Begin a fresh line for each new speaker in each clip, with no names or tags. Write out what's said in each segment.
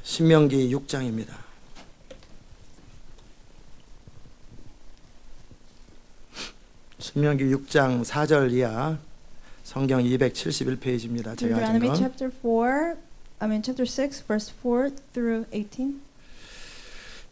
신명기 6장입니다. 신명기 6장 4절 이하 성경 271페이지입니다. 제가 가진
Deuteronomy
건.
chapter 6, verse 4 through 18.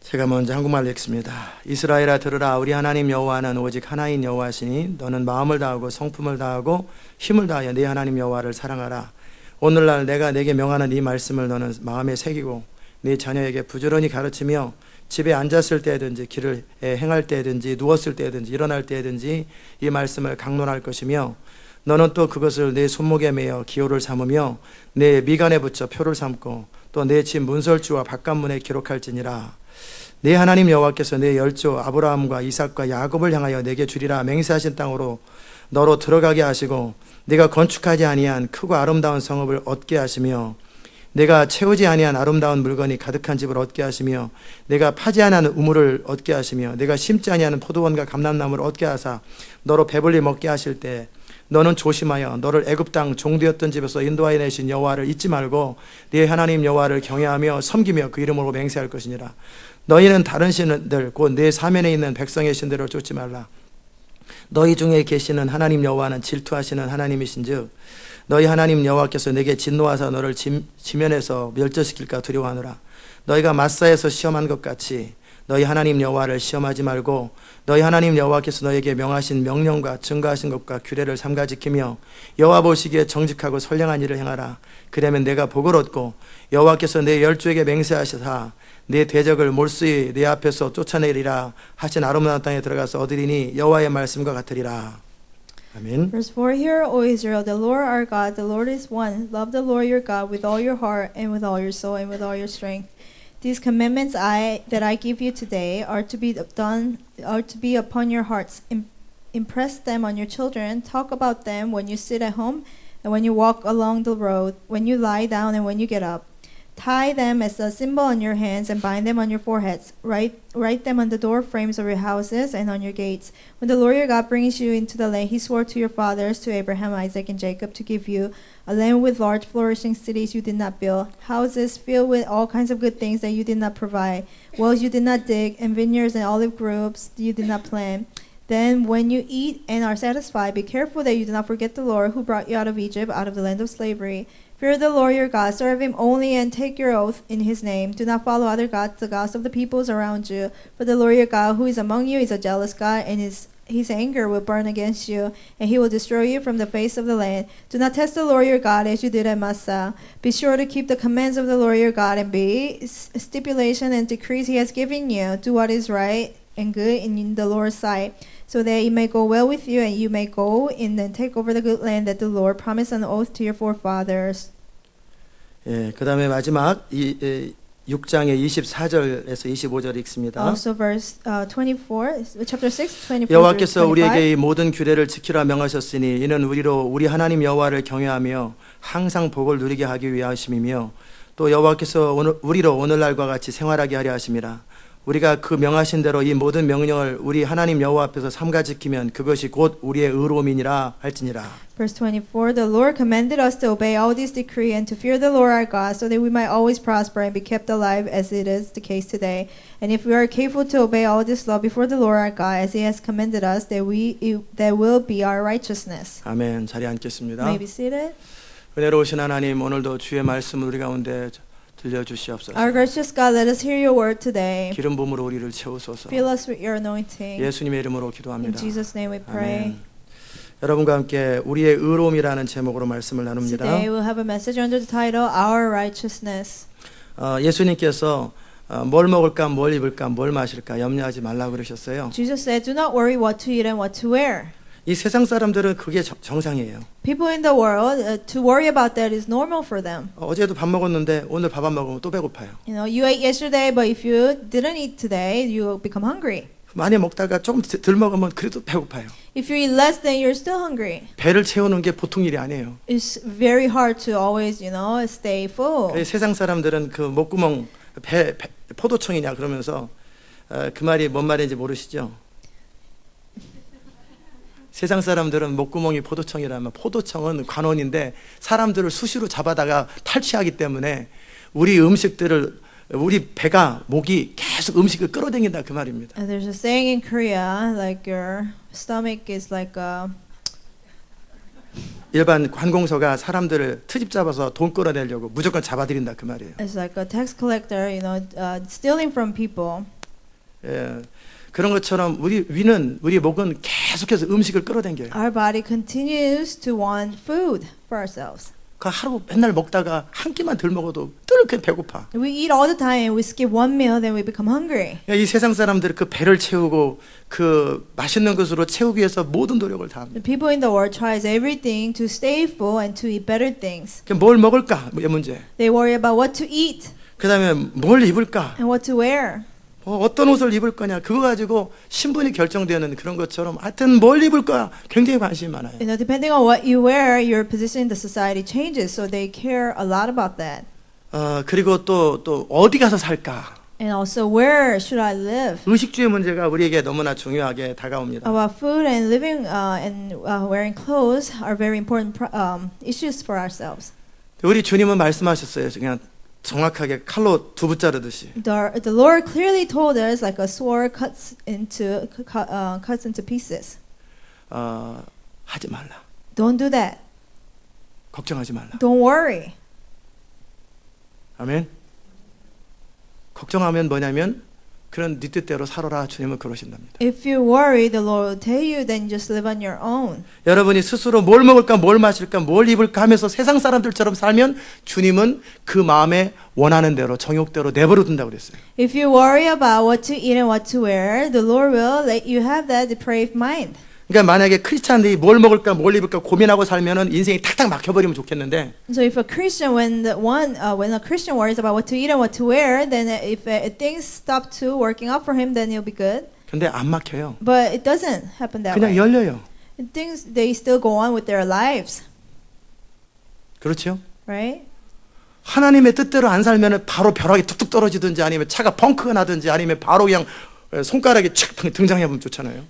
제가 먼저 한국말로 읽습니다. 이스라엘아 들으라. 우리 하나님 여호와는 오직 하나인 여호와시니 너는 마음을 다하고 성품을 다하고 힘을 다하여 네 하나님 여호와를 사랑하라. 오늘날 내가 내게 명하는 이 말씀을 너는 마음에 새기고 네 자녀에게 부지런히 가르치며 집에 앉았을 때든지 길을 행할 때든지 누웠을 때든지 일어날 때든지 이 말씀을 강론할 것이며 너는 또 그것을 내 손목에 매어 기호를 삼으며 내 미간에 붙여 표를 삼고 또 내 집 문설주와 바깥문에 기록할지니라. 네 하나님 여호와께서 내 열조 아브라함과 이삭과 야곱을 향하여 내게 주리라 맹세하신 땅으로 너로 들어가게 하시고 네가 건축하지 아니한 크고 아름다운 성읍을 얻게 하시며 내가 채우지 아니한 아름다운 물건이 가득한 집을 얻게 하시며 내가 파지 아니한 우물을 얻게 하시며 내가 심지 아니한 포도원과 감람나무를 얻게 하사 너로 배불리 먹게 하실 때 너는 조심하여 너를 애굽 땅 종되었던 집에서 인도하여 내신 여호와를 잊지 말고 네 하나님 여호와를 경외하며 섬기며 그 이름으로 맹세할 것이니라. 너희는 다른 신들 곧 내 사면에 있는 백성의 신들을 쫓지 말라. 너희 중에 계시는 하나님 여호와는 질투하시는 하나님이신즉 너희 하나님 여호와께서 내게 진노하사 너를 지면에서 멸절시킬까 두려워하노라. 너희가 마사에서 시험한 것 같이 너희 하나님 여호와를 시험하지 말고 너희 하나님 여호와께서 너에게 명하신 명령과 증거하신 것과 규례를 삼가 지키며 여호와 보시기에 정직하고 선량한 일을 행하라. 그러면 내가 복을 얻고 여호와께서 내 열조에게 맹세하시사 내 대적을 몰수히 내 앞에서 쫓아내리라 하신 아름다운 땅에 들어가서 얻으리니 여호와의 말씀과 같으리라. 아멘.
Verse 4, Hear, O Israel, the Lord our God, the Lord is one. Love the Lord your God with all your heart and with all your soul and with all your strength. These commandments that I give you today are to be upon your hearts. Impress them on your children. Talk about them when you sit at home and when you walk along the road, when you lie down and when you get up. Tie them as a symbol on your hands and bind them on your foreheads. Write them on the door frames of your houses and on your gates. When the Lord your God brings you into the land he swore to your fathers, to Abraham, Isaac, and Jacob, to give you, a land with large flourishing cities you did not build, houses filled with all kinds of good things that you did not provide, wells you did not dig, and vineyards and olive groves you did not plant. Then when you eat and are satisfied, be careful that you do not forget the Lord who brought you out of Egypt, out of the land of slavery. Fear the Lord your God, serve him only, and take your oath in his name. Do not follow other gods, the gods of the peoples around you. For the Lord your God, who is among you, is a jealous God, and his anger will burn against you, and he will destroy you from the face of the land. Do not test the Lord your God as you did at Massah. Be sure to keep the commands of the Lord your God, and be stipulation and decrees he has given you. Do what is right and good in the Lord's sight, so that it may go well with you, and you may go in and take over the good land that the Lord promised on oath to your forefathers.
예, 그다음에 마지막 6장의 24절에서 25절 읽습니다.
Also verse 24, chapter 6, 24
여호와께서 우리에게
25.
이 모든 규례를 지키라 명하셨으니 이는 우리 하나님 여호와를 경외하며 항상 복을 누리게 하기 위하심이며 또 여호와께서 우리로 오늘날과 같이 생활하게 하려 하심이라. 우리가 그 명하신 대로 이 모든 명령을 우리 하나님 여호와 앞에서 삼가 지키면 그것이 곧 우리의 의로움이니라 할지니라.
Verse 24, The Lord commanded us to obey all these decrees and to fear the Lord our God, so that we might always prosper and be kept alive, as it is the case today. And if we are careful to obey all this law before the Lord our God, as he has commanded us, that will be our righteousness.
아멘. 자리에 앉겠습니다.
May be seated.
은혜로우신 하나님, 오늘도 주의 말씀을 우리 가운데 들려주시옵소서.
Our gracious God, let us hear your word today.
기름 부음으로 우리를 채우소서.
Fill us with your anointing.
예수님의 이름으로
In
기도합니다.
Jesus' name we pray.
아멘. 여러분과 함께 우리의 의로움이라는 제목으로 말씀을 나눕니다.
Today we'll have a message under the title Our Righteousness.
예수님께서 뭘 먹을까, 뭘 입을까, 뭘 마실까 염려하지 말라고 그러셨어요.
Jesus said, Do not worry what to eat and what to wear.
이 세상 사람들은 그게 정상이에요.
People in the world, to worry about that is normal for them.
어제도 밥 먹었는데 오늘 밥 안 먹으면 또 배고파요.
You know, you ate yesterday, but if you didn't eat today, you become hungry.
많이 먹다가 조금 덜 먹으면 그래도 배고파요.
If you eat less, then you're still hungry.
배를 채우는 게 보통 일이 아니에요.
It's very hard to always, stay full.
세상 사람들은 그 목구멍 포도청이냐 그러면서 그 말이 뭔 말인지 모르시죠? 세상 사람들은 목구멍이 포도청이라면 포도청은 관원인데 사람들을 수시로 잡아다가 탈취하기 때문에 우리 음식들을 우리 배가 목이 계속 음식을 끌어당긴다 그 말입니다.
There's a saying in Korea, like your stomach is like a
일반 관공서가 사람들을 트집 잡아서 돈 끌어내려고 무조건 잡아들인다 그 말이에요.
it's like a tax collector, stealing from people.
예, 그런 것처럼 우리 위는 우리 목은 계속해서 음식을 끌어당겨요.
Our body continues to want food for ourselves.
그 하루 맨날 먹다가 한 끼만 덜 먹어도 뜰게 배고파.
We eat all the time and we skip one meal, then we become hungry.
이 세상 사람들이 그 배를 채우고 그 맛있는 것으로 채우기 위해서 모든 노력을 다 합니다.
The people in the world tries everything to stay full and to eat better things.
뭘 먹을까? 이 문제.
They worry about what to eat
그 다음에 뭘 입을까?
and what to wear.
어떤 옷을 입을 거냐? 그거 가지고 신분이 결정되는 그런 것처럼 하여튼 뭘 입을 거야? 굉장히 관심이 많아요.
Depending on what you wear, your position in the society changes. So they care a lot about that.
그리고 또 어디 가서 살까?
And also, where should I live?
의식주의 문제가 우리에게 너무나 중요하게 다가옵니다.
About food and living and wearing clothes are very important issues for ourselves.
우리 주님은 말씀하셨어요. 그냥 정확하게 칼로 두부 자르듯이.
The Lord clearly told us, like a sword cuts into pieces.
하지 말라.
Don't do that.
걱정하지 말라.
Don't worry.
아멘. 걱정하면 뭐냐면 그런 네 뜻대로 살아라. 주님은 그러신답니다.
If you worry, the Lord will tell you, then just live on your own.
여러분이 스스로 뭘 먹을까, 뭘 마실까, 뭘 입을까 하면서 세상 사람들처럼 살면 주님은 그 마음에 원하는 대로 정욕대로 내버려 둔다고 그랬어요.
If you worry about what to eat and what to wear, the Lord will let you have that depraved mind.
그러니까 만약에 크리스찬들이 뭘 먹을까, 뭘 입을까 고민하고 살면은 인생이 탁탁 막혀버리면 좋겠는데.
So if a Christian, when a Christian worries about what to eat and what to wear, then if things stop to working out for him, then he'll be good.
근데 안 막혀요.
But it doesn't happen that
그냥
way.
열려요.
And things, they still go on with their lives,
그렇죠?
right?
하나님의 뜻대로 안 살면은 바로 벼락이 툭툭 떨어지든지 아니면 차가 펑크가 나든지 아니면 바로 그냥 손가락이 착 등장해 보면 좋잖아요.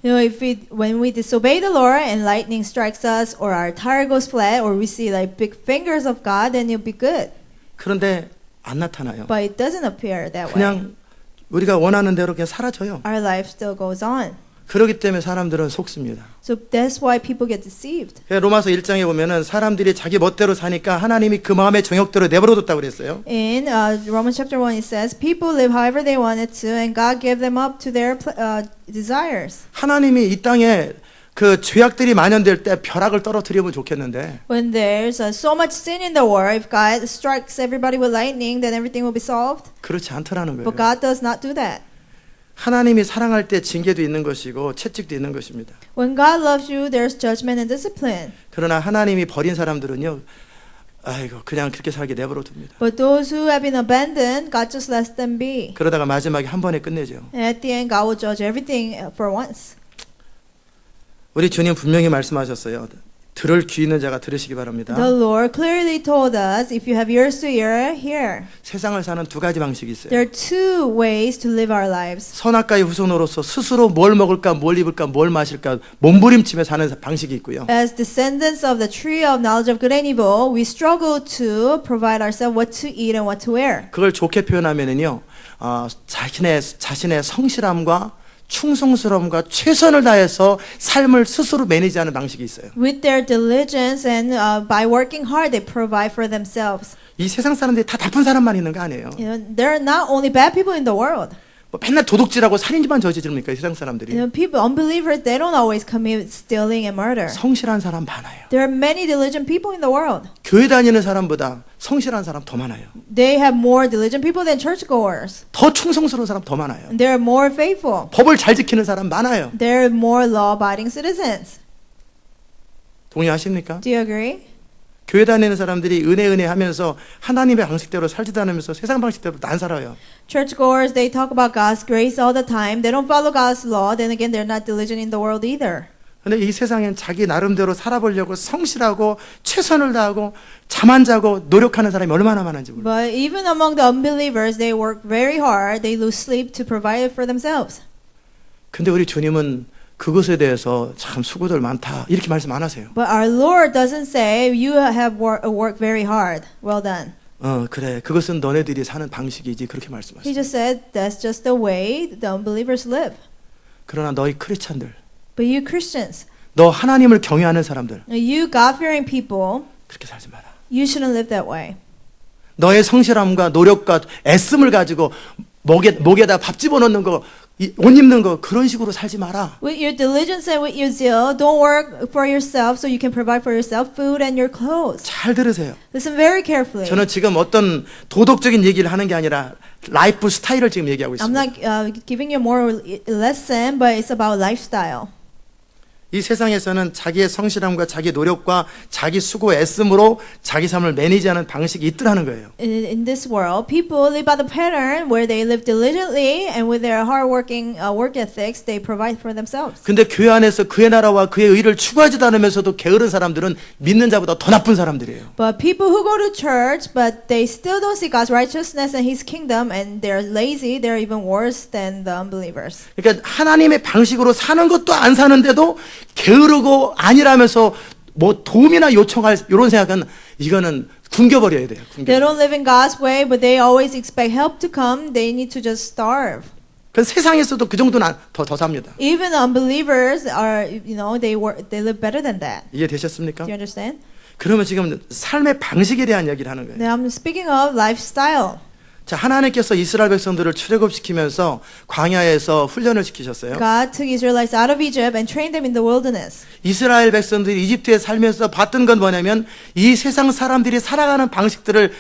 When we disobey the Lord and lightning strikes us, or our tire goes flat, or we see like big fingers of God, then you'll be good.
그런데 안 나타나요.
But it doesn't appear that way.
그냥 우리가 원하는 대로 그냥 사라져요.
Our life still goes on.
그렇기 때문에 사람들은 속습니다.
So that's why people get deceived.
로마서 1장에 보면은 사람들이 자기 멋대로 사니까 하나님이 그 마음의 정욕대로 내버려뒀다고 그랬어요.
In Romans chapter 1 it says, people live however they wanted to, and God gave them up to their desires.
하나님이 이 땅에 그 죄악들이 만연될 때 벼락을 떨어뜨리면 좋겠는데.
When there's so much sin in the world, if God strikes everybody with lightning, then everything will be solved.
그렇지 않더라는 거예요.
But God does not do that.
하나님이 사랑할 때 징계도 있는 것이고 채찍도 있는 것입니다.
When God loves you, there's judgment and discipline.
그러나 하나님이 버린 사람들은요, 아이고 그냥 그렇게 살게 내버려 둡니다.
But those who have been abandoned, God just lets them be.
그러다가 마지막에 한 번에 끝내죠.
And at the end, God will judge everything for once.
우리 주님 분명히 말씀하셨어요. 들을 귀 있는 자가 들으시기 바랍니다.
The Lord clearly told us, if you have ears to hear, hear.
세상을 사는 두 가지 방식이 있어요.
There are two ways to live our lives.
선악과의 후손으로서 스스로 뭘 먹을까, 뭘 입을까, 뭘 마실까 몸부림치며 사는 방식이 있고요.
As descendants of the tree of knowledge of good and evil, we struggle to provide ourselves what to eat and what to wear.
그걸 좋게 표현하면은요, 자신의 성실함과 충성스러움과 최선을 다해서 삶을 스스로 매니지하는 방식이 있어요.
With their diligence and by working hard, they provide for themselves.
이 세상 사람들이 다 나쁜 사람만 있는 거 아니에요.
There are not only bad people in the world.
뭐 맨날 도둑질하고 살인만 저지릅니까, 이 세상 사람들이?
People, unbelievers, they don't always commit stealing and murder.
성실한 사람 많아요.
There are many diligent people in the world.
교회 다니는 사람보다 성실한 사람 더 많아요.
They have more diligent people than churchgoers.
더 충성스러운 사람 더 많아요.
They are more faithful.
법을 잘 지키는 사람 많아요.
There are more law-abiding citizens.
동의하십니까?
Do you agree?
교회 다니는 사람들이 은혜 하면서 하나님의 방식대로 살지도 않으면서 세상 방식대로 안 살아요.
Churchgoers, they talk about God's grace all the time. They don't follow God's law. Then again, they're not diligent in the world either.
근데 이 세상엔 자기 나름대로 살아보려고 성실하고 최선을 다하고 잠 안 자고 노력하는 사람이 얼마나 많은지 몰라요.
But even among the unbelievers, they work very hard. They lose sleep to provide for themselves.
근데 우리 주님은 그것에 대해서 참 수고들 많다 이렇게 말씀 안 하세요.
But our Lord doesn't say you have worked very hard. Well done.
그래. 그것은 너네들이 사는 방식이지. 그렇게
He
말씀하셨어요.
just said that's just the way the unbelievers live.
그러나 너희 크리스찬들,
But you Christians,
너 하나님을 경외하는 사람들,
you God-fearing people,
그렇게 살지 마라.
you shouldn't live that way.
너의 성실함과 노력과 애씀을 가지고 목에다 밥 집어넣는 거, 옷 입는 거 그런 식으로 살지 마라.
With your diligence and with your zeal, don't work for yourself so you can provide for yourself food and your clothes.
잘 들으세요.
Listen very carefully.
저는 지금 어떤 도덕적인 얘기를 하는 게 아니라 라이프 스타일을 지금 얘기하고
I'm
있습니다.
not giving you more lesson, but it's about lifestyle.
이 세상에서는 자기의 성실함과 자기 노력과 자기 수고 애씀으로 자기 삶을 매니지하는 방식이 있더라는 거예요.
In this world, people live by the pattern where they live diligently and with their hardworking work ethics, they provide for themselves.
근데 교회 안에서 그의 나라와 그의 의를 추구하지도 않으면서도 게으른 사람들은 믿는 자보다 더 나쁜 사람들이에요.
But people who go to church, but they still don't see God's righteousness and His kingdom, and they're lazy, they're even worse than the unbelievers.
그러니까 하나님의 방식으로 사는 것도 안 사는데도 게으르고 아니라면서 뭐 도움이나 요청할 이런 생각은 이거는 굶겨버려야 돼요.
They don't live in God's way, but they always expect help to come. They need to just starve.
그 세상에서도 그 정도는 더 삽니다.
Even unbelievers are, they live better than that.
이해되셨습니까?
Do you understand?
그러면 지금 삶의 방식에 대한 이야기를 하는 거예요.
Now I'm speaking of lifestyle.
자, 하나님께서 이스라엘 백성들을 출애굽시키면서 광야에서 훈련을 시키셨어요.
God took Israelites out of Egypt and trained them in the wilderness.
이스라엘 백성들이 이집트에 살면서 봤던 건 뭐냐면 이 세상 사람들이 살아가는 방식들을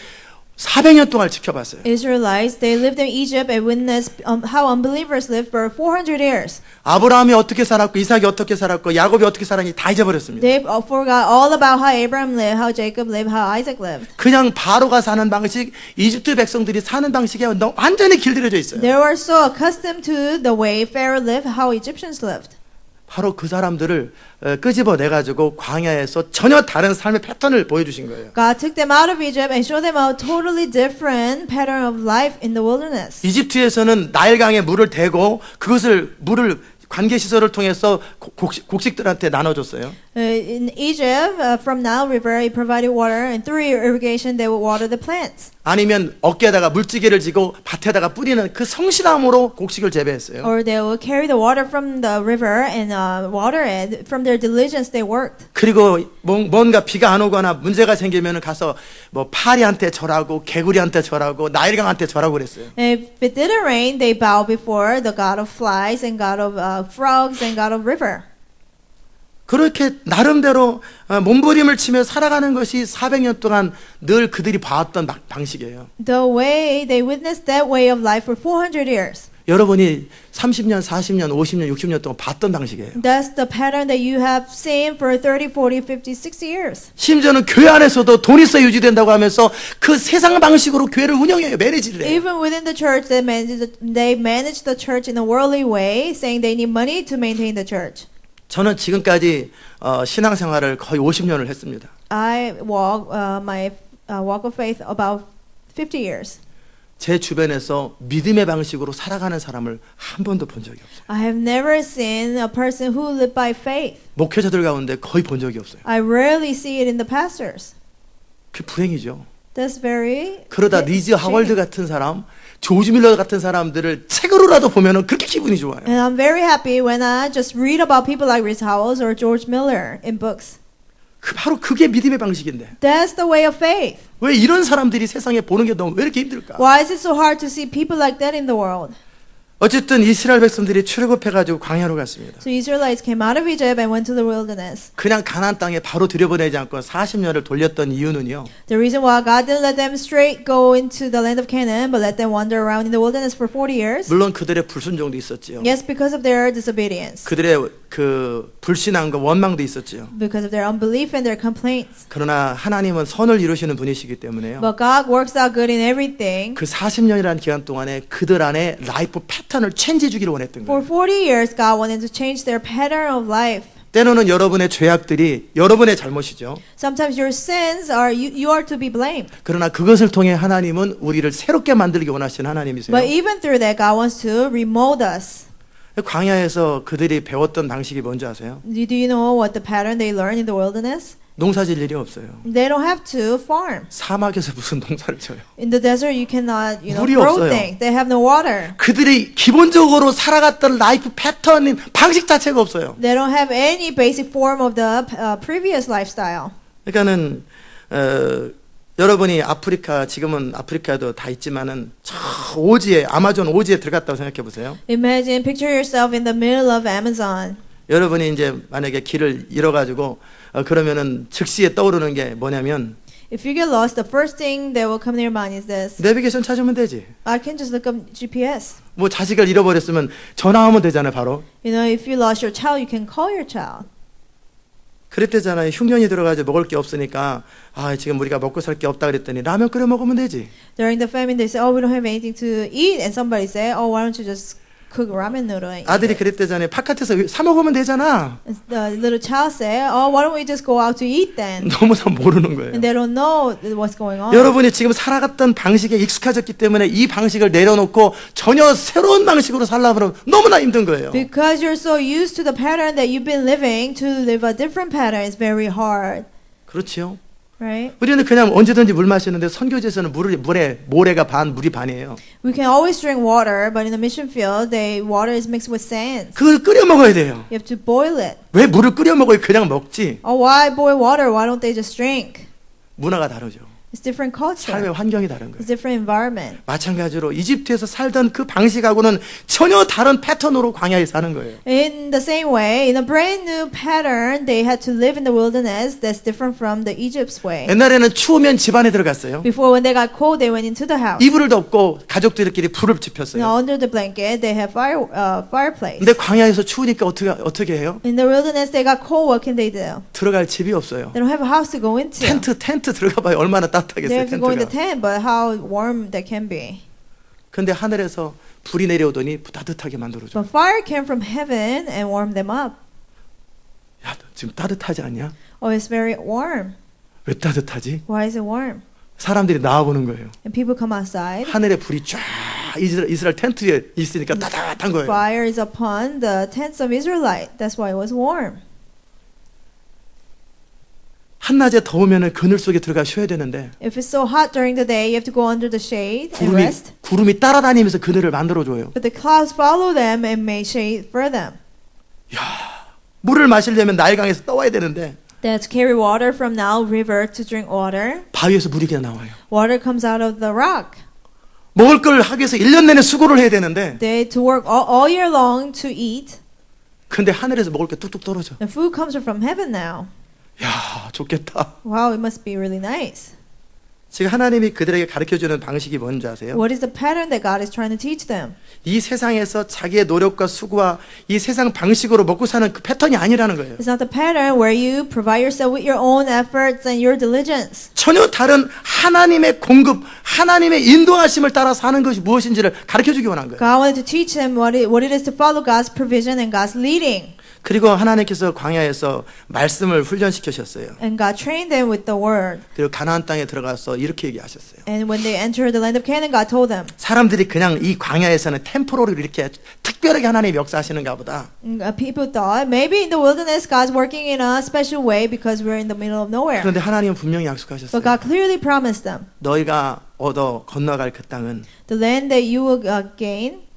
400년 동안 지켜봤어요.
Israelites, they lived in Egypt and witnessed how unbelievers lived for 400 years.
아브라함이 어떻게 살았고 이삭이 어떻게 살았고 야곱이 어떻게 살았는지 다 잊어버렸습니다.
They forgot all about how Abraham lived, how Jacob lived, how Isaac lived.
그냥 바로가 사는 방식, 이집트 백성들이 사는 방식에 완전히 길들여져 있어요.
They were so accustomed to the way Pharaoh lived, how Egyptians lived.
바로 그 사람들을 끄집어내가지고 광야에서 전혀 다른 삶의 패턴을 보여주신 거예요.
God took them out of Egypt and showed them a totally different pattern of life in the wilderness.
이집트에서는 나일강에 물을 대고 물을 관계시설을 통해서 곡식들한테 나눠줬어요.
In Egypt, from Nile River, it provided water, and through irrigation, they would water the plants.
아니면 어깨에다가 물지개를 지고 밭에다가 뿌리는 그 성실함으로 곡식을 재배했어요.
Or they would carry the water from the river and water it. From their diligence, they worked.
그리고 뭔가 비가 안 오거나 문제가 생기면 가서 뭐 파리한테 절하고 개구리한테 절하고 나일강한테 절하고 그랬어요.
And if it didn't rain, they bowed before the god of flies and god of frogs and god of river.
그렇게 나름대로 몸부림을 치며 살아가는 것이 400년 동안 늘 그들이 봐왔던 방식이에요.
The way they witnessed that way of life for 400 years.
여러분이 30년, 40년, 50년, 60년 동안 봤던 방식이에요.
That's the pattern that you have seen for 30, 40, 50, 60 years.
심지어는 교회 안에서도 돈 있어 유지된다고 하면서 그 세상 방식으로 교회를 운영해요. 매니지를 해요.
Even within the church, they manage the church in a worldly way, saying they need money to maintain the church.
저는 지금까지 신앙생활을 거의 50년을 했습니다.
I walk my walk of faith about 50 years.
제 주변에서 믿음의 방식으로 살아가는 사람을 한 번도 본 적이 없어요.
I have never seen a person who lived by faith.
목회자들 가운데 거의 본 적이 없어요.
I rarely see it in the pastors.
그 불행이죠.
That's very
그러다 리즈 하월드 같은 사람, 조지 밀러 같은 사람들을 책으로라도 보면은 그렇게 기분이 좋아요.
And I'm very happy when I just read about people like Rhys Howells or George Miller in books.
바로 그게 믿음의 방식인데
That's the way of faith.
왜 이런 사람들이 세상에 보는 게 너무 왜 이렇게 힘들까?
Why is it so hard to see people like that in the world?
어쨌든 이스라엘 백성들이 출애굽해가지고 광야로 갔습니다.
So Israelites came out of Egypt and went to the wilderness.
그냥 가나안 땅에 바로 들여보내지 않고 40년을 돌렸던 이유는요.
The reason why God didn't let them straight go into the land of Canaan, but let them wander around in the wilderness for 40 years.
물론 그들의 불순종도 있었지요.
Yes, because of their disobedience.
그들의 그 불신앙과 원망도 있었지요.
Because of their unbelief and their complaints.
그러나 하나님은 선을 이루시는 분이시기 때문에요.
But God works out good in everything.
그 40년이라는 기간 동안에 그들 안에 라이프 패턴을 체인지해 주기를 원했던
For
거예요.
40 years, God wanted to change their pattern of life.
때로는 여러분의 죄악들이 여러분의 잘못이죠.
Sometimes your sins are you are to be blamed.
그러나 그것을 통해 하나님은 우리를 새롭게 만들기 원하시는 하나님이세요.
But even through that, God wants to remold us.
광야에서 그들이 배웠던 방식이 뭔지 아세요?
Do you know what the pattern they learned in the wilderness?
농사질 일이 없어요.
They don't have to farm.
사막에서 무슨 농사를 져요?
In the desert, you cannot,
물이
grow
없어요.
things. They have no water.
그들이 기본적으로 살아갔던 라이프 패턴인 방식 자체가 없어요.
They don't have any basic form of the previous lifestyle.
그러니까는 여러분이 아프리카 지금은 아프리카에도 다 있지만은 저 오지에 아마존 오지에 들어갔다고 생각해 보세요.
Imagine, picture yourself in the middle of Amazon.
여러분이 이제 만약에 길을 잃어가지고 그러면은 즉시에 떠오르는 게 뭐냐면
If you get lost, the first thing that will come to your mind is this.
내비게이션 찾으면 되지.
I can just look up GPS.
뭐 자식을 잃어버렸으면 전화하면 되잖아요, 바로.
If you lost your child, you can call your child.
그랬대잖아요. 흉년이 들어가지고 먹을 게 없으니까 지금 우리가 먹고 살 게 없다 그랬더니 라면 끓여 먹으면 되지.
During the famine, they say, "Oh, we don't have anything to eat," and somebody say, "Oh, why don't you just cook ramen noodle?" And eat
아들이
it?
그랬대잖아요. 바깥에서 사 먹으면 되잖아.
And the little child say, "Oh, why don't we just go out to eat then?"
너무나 모르는 거예요.
And they don't know what's going on.
여러분이 지금 살아갔던 방식에 익숙해졌기 때문에 이 방식을 내려놓고 전혀 새로운 방식으로 살려고 하면 너무나 힘든 거예요.
Because you're so used to the pattern that you've been living, to live a different pattern is very hard,
그렇지요.
right?
우리는 그냥 언제든지 물 마시는데 선교지에서는 모래가 반, 물이 반이에요.
We can always drink water, but in the mission field, water is mixed with sand.
그걸 끓여 먹어야 돼요.
You have to boil it.
왜 물을 끓여 먹어요? 그냥 먹지.
Oh, why boil water? Why don't they just drink?
문화가 다르죠.
It's different culture.
삶의 환경이 다른 거예요.
It's different environment.
마찬가지로 이집트에서 살던 그 방식하고는 전혀 다른 패턴으로 광야에 사는 거예요.
In the same way, in a brand new pattern, they had to live in the wilderness that's different from the Egypt's way.
옛날에는 추우면 집 안에 들어갔어요.
Before, when they got cold, they went into the house.
이불을 덮고 가족들끼리 불을 지폈어요.
Now, under the blanket, they have fireplace.
근데 광야에서 추우니까 어떻게 해요?
In the wilderness, they got cold. What can they do?
들어갈 집이 없어요.
They don't have a house to go into.
텐트 들어가 봐요. 얼마나
They
따뜻하겠어요,
have to go in the
텐트가.
tent, but how warm that can be.
근데 하늘에서 불이 내려오더니 따뜻하게 만들어줘.
But fire came from heaven and warmed them up.
야, 너 지금 따뜻하지 않냐?
Oh, it's very warm.
왜 따뜻하지?
Why is it warm?
사람들이 나와보는 거예요.
And people come outside.
하늘에 불이 쫙 이스라엘 텐트에 있으니까 따뜻한 거예요.
Fire is upon the tents of Israelite. That's why it was warm.
한낮에 더우면 그늘 속에 들어가 쉬어야 되는데
If it's so hot during the day, you have to go under the shade and rest.
구름이 따라다니면서 그늘을 만들어줘요.
But the clouds follow them and make shade for them.
물을 마시려면 나일강에서 떠와야 되는데
They have to carry water from Nile River to drink water.
바위에서 물이 그냥 나와요.
Water comes out of the rock.
먹을 걸 하기 위해서 1년 내내 수고를 해야 되는데
They to work all year long to eat.
근데 하늘에서 먹을 게 뚝뚝 떨어져.
The food comes from heaven now.
야, 좋겠다.
Wow, it must be really nice.
지금 하나님이 그들에게 가르쳐주는 방식이 뭔지 아세요?
What is the pattern that God is trying to teach them?
이 세상에서 자기의 노력과 수고와 이 세상 방식으로 먹고 사는 그 패턴이 아니라는 거예요.
It's not the pattern where you provide yourself with your own efforts and your diligence.
전혀 다른 하나님의 공급, 하나님의 인도하심을 따라 사는 것이 무엇인지를 가르쳐주기 원한 거예요.
God wanted to teach them what it is to follow God's provision and God's leading.
그리고 하나님께서 광야에서 말씀을 훈련시키셨어요.
And God trained them with the word.
그리고 가나안 땅에 들어가서 이렇게 얘기하셨어요.
And when they entered the land of Canaan, God told them.
사람들이 그냥 이 광야에서는 템포로를 이렇게 특별하게 하나님이 역사하시는가 보다.
People thought maybe in the wilderness God's working in a special way because we're in the middle of nowhere.
그런데 하나님은 분명히
But
약속하셨어요.
God clearly promised them
너희가 얻어 건너갈 그 땅은
the land that you will gain.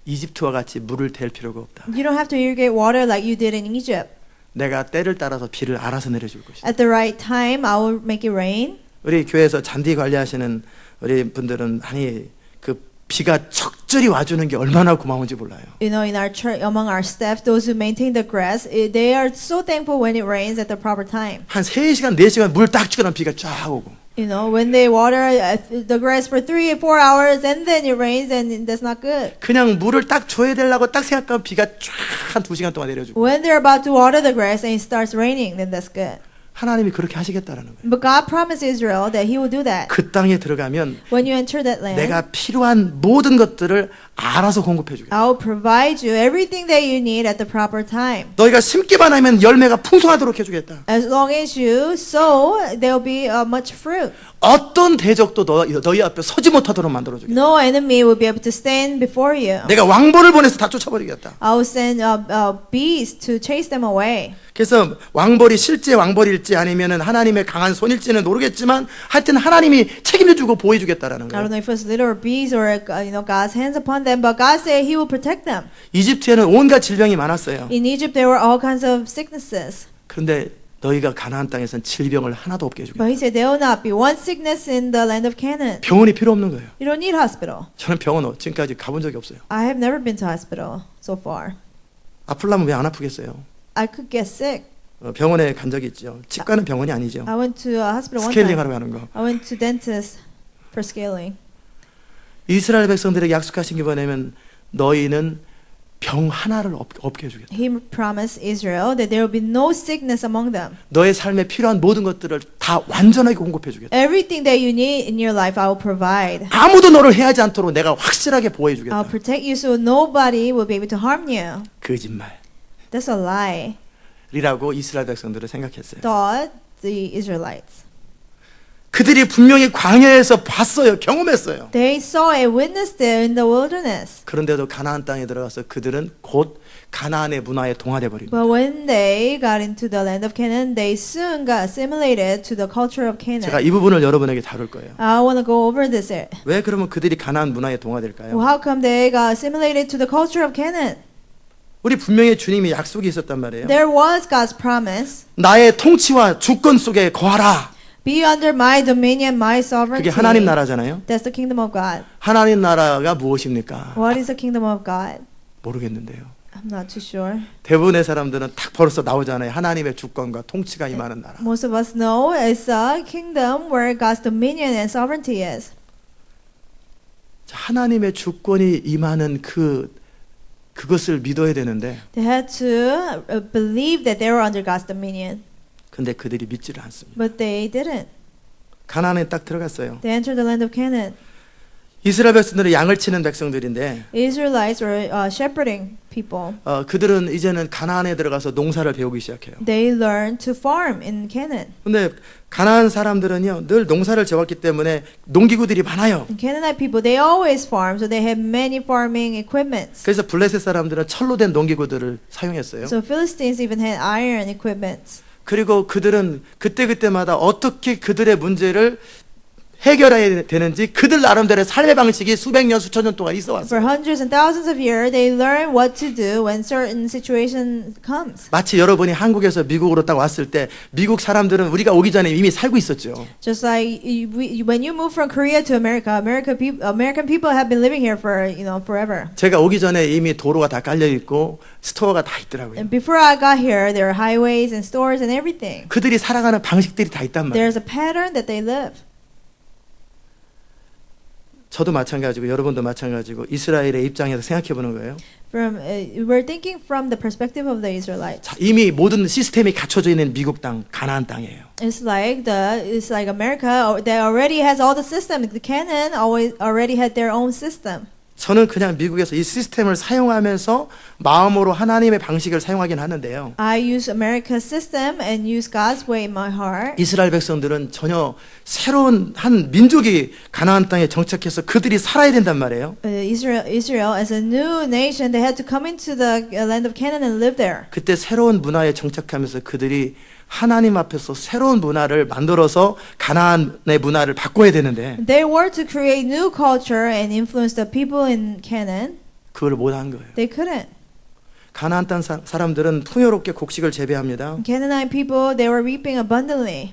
이집트와 같이 물을 댈 필요가 없다.
You don't have to irrigate water like you did in Egypt.
내가 때를 따라서 비를 알아서 내려줄 것이다.
At the right time, I will make it rain.
우리 교회에서 잔디 관리하시는 우리 분들은 아니 그 비가 적절히 와주는 게 얼마나 고마운지 몰라요.
You know, in our church, among our staff, those who maintain the grass, they are so thankful when it rains at the proper time.
한 3시간, 4시간 물 딱 주고 나면 비가 쫙 오고.
You know, when they water the grass for 3 or 4 hours and then it rains, and that's not good.
그냥 물을 딱 줘야 되려고 딱 생각하면 비가 쫙 한 2시간 동안 내려주고.
When they're about to water the grass and it starts raining, then that's good.
하나님이 그렇게 하시겠다라는 거예요.
But God promised Israel that He will do that.
그 땅에 들어가면
When you enter that land,
내가 필요한 모든 것들을 알아서 공급해 주겠다.
I will provide you everything that you need at the proper time.
너희가 심기만 하면 열매가 풍성하도록 해주겠다.
As long as you sow, there will be much fruit.
어떤 대적도 너희 앞에 서지 못하도록 만들어주겠다.
No enemy will be able to stand before you.
내가 왕벌을 보내서 다 쫓아버리겠다.
I will send beasts to chase them away.
그래서 왕벌이 실제 왕벌일지 아니면은 하나님의 강한 손일지는 모르겠지만 하여튼 하나님이 책임져주고 보호해주겠다라는
I
거예요.
don't know if it's literal bees or God's hands upon them, but God said He will protect them.
이집트에는 온갖 질병이 많았어요.
In Egypt, there were all kinds of sicknesses,
그런데 너희가 가나안 땅에선 질병을 하나도 없게 해주겠다.
but He said there will not be one sickness in the land of Canaan.
병원이 필요 없는 거예요.
You don't need hospital.
저는 병원 지금까지 가본 적이 없어요.
I have never been to hospital so far.
아플라면 왜 안 아프겠어요?
I could get sick.
병원에 간 적이 있죠. 치과는 병원이 아니죠.
I went to a hospital one
스케일링
time.
하러 가는 거.
I went to dentist for scaling.
이스라엘 백성들에게 약속하신 게 뭐냐면 너희는 병 하나를 없게 해주겠다.
He promised Israel that there will be no sickness among them.
너의 삶에 필요한 모든 것들을 다 완전하게 공급해 주겠다.
Everything that you need in your life, I will provide.
아무도 너를 해하지 않도록 내가 확실하게 보호해 주겠다.
I'll protect you so nobody will be able to harm you.
거짓말.
That's a lie,
리라고 이스라엘 백성들을 생각했어요.
thought the Israelites.
그들이 분명히 광야에서 봤어요. 경험했어요.
They saw a witness there in the wilderness.
그런데도 가나안 땅에 들어가서 그들은 곧 가나안의 문화에 동화돼 버린 거예요.
But when they got into the land of Canaan, they soon got assimilated to the culture of
제가
Canaan.
이 부분을 여러분에게 다룰 거예요.
I want to go over this.
왜 그러면 그들이 가나안 문화에 동화될까요?
Well, how come they got assimilated to the culture of Canaan?
우리 분명히 주님이 약속이 있었단 말이에요.
There was God's promise.
나의 통치와 주권 속에 거하라.
Be under my dominion, my sovereignty.
그게 하나님 나라잖아요.
That's the kingdom of God.
하나님 나라가 무엇입니까?
What is the kingdom of God?
모르겠는데요.
I'm not too sure.
대부분의 사람들은 딱 벌써 나오잖아요. 하나님의 주권과 통치가 임하는 나라.
Most of us know it's a kingdom where God's dominion and sovereignty is.
자, 하나님의 주권이 임하는 그것을 믿어야 되는데,
They had to believe that they were under God's dominion,
근데 그들이 믿지를 않습니다.
but they didn't.
가나안에 딱 들어갔어요.
They entered the land of Canaan.
이스라엘 백성들은 양을 치는 백성들인데,
Israelites were shepherding people.
그들은 이제는 가나안에 들어가서 농사를 배우기 시작해요.
They learned to farm in Canaan.
근데 가나안 사람들은요, 늘 농사를 지었기 때문에 농기구들이 많아요.
And Canaanite people, they always farm, so they had many farming equipments.
그래서 블레셋 사람들은 철로 된 농기구들을 사용했어요.
So Philistines even had iron equipment.
그리고 그들은 그때그때마다 어떻게 그들의 문제를 해결해야 되는지 그들 나름대로의 삶의 방식이 수백 년, 수천 년 동안 있어
For
왔어요.
hundreds and thousands of years, they learn what to do when certain situation comes.
마치 여러분이 한국에서 미국으로 딱 왔을 때 미국 사람들은 우리가 오기 전에 이미 살고 있었죠.
Just like when you move from Korea to America, American people have been living here for forever.
제가 오기 전에 이미 도로가 다 깔려 있고 스토어가 다 있더라고요.
And before I got here, there are highways and stores and everything.
그들이 살아가는 방식들이 다 있단 말이에요.
There's a pattern that they live.
저도 마찬가지고 여러분도 마찬가지고 이스라엘의 입장에서 생각해 보는 거예요.
We're thinking from the perspective of the Israelites.
자, 이미 모든 시스템이 갖춰져 있는 미국 땅, 가나안 땅이에요.
It's like America that already has all the system. The Canaan already had their own system.
저는 그냥 미국에서 이 시스템을 사용하면서 마음으로 하나님의 방식을 사용하긴 하는데요.
I use America's system and use God's way in my heart.
이스라엘 백성들은 전혀 새로운 한 민족이 가나안 땅에 정착해서 그들이 살아야 된단 말이에요.
Israel as a new nation, they had to come into the land of Canaan and live there.
그때 새로운 문화에 정착하면서 그들이 하나님 앞에서 새로운 문화를 만들어서 가나안의 문화를 바꿔야 되는데
They were to create new culture and influence the people in Canaan.
그걸 못한 거예요.
They couldn't.
가나안 땅 사람들은 풍요롭게 곡식을 재배합니다.
Canaanite people, they were reaping abundantly.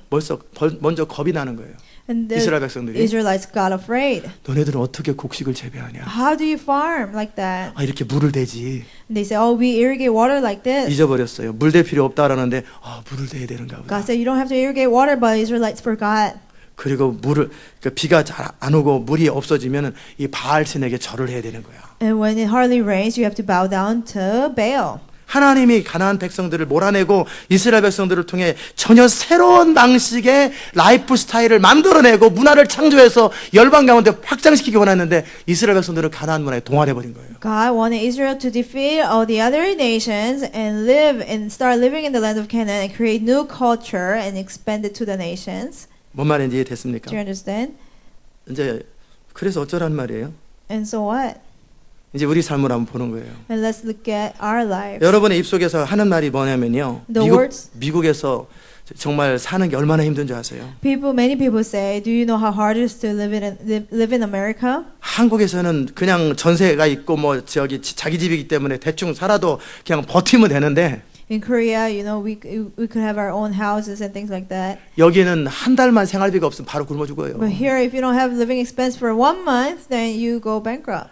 먼저 겁이 나는 거예요.
And the
이스라엘 백성들이
Israelites got afraid.
너네들은 어떻게 곡식을 재배하냐?
How do you farm like that?
아, 이렇게 물을 대지.
And they say, oh, we irrigate water like this.
잊어버렸어요. 물 댈 필요 없다라는데 물을 대야 되는가 보다.
God said, you don't have to irrigate water, but Israelites forgot.
그리고 비가 잘 안 오고 물이 없어지면은 이 바알신에게 절을 해야 되는 거야.
And when it hardly rains, you have to bow down to Baal.
하나님이 가나안 백성들을 몰아내고 이스라엘 백성들을 통해 전혀 새로운 방식의 라이프 스타일을 만들어내고 문화를 창조해서 열방 가운데 확장시키기 원했는데 이스라엘 백성들은 가나안 문화에 동화돼 버린 거예요.
God wanted Israel to defeat all the other nations and start living in the land of Canaan and create new culture and expand it to the nations.
뭔 말인지 이해됐습니까?
Do you understand?
이제 그래서 어쩌란 말이에요?
And so what?
이제 우리 삶을 한번 보는 거예요.
And let's look at our lives.
여러분의 입속에서 하는 말이 뭐냐면요.
The words-
미국에서 정말 사는 게 얼마나 힘든 줄 아세요?
Many people say, do you know how hard it is to live in America?
한국에서는 그냥 전세가 있고 뭐 저기 자기 집이기 때문에 대충 살아도 그냥 버티면 되는데
In Korea, you know, we could have our own houses and things like that.
여기는 한 달만 생활비가 없으면 바로 굶어 죽어요.
But here, if you don't have living expense for 1 month, then you go bankrupt.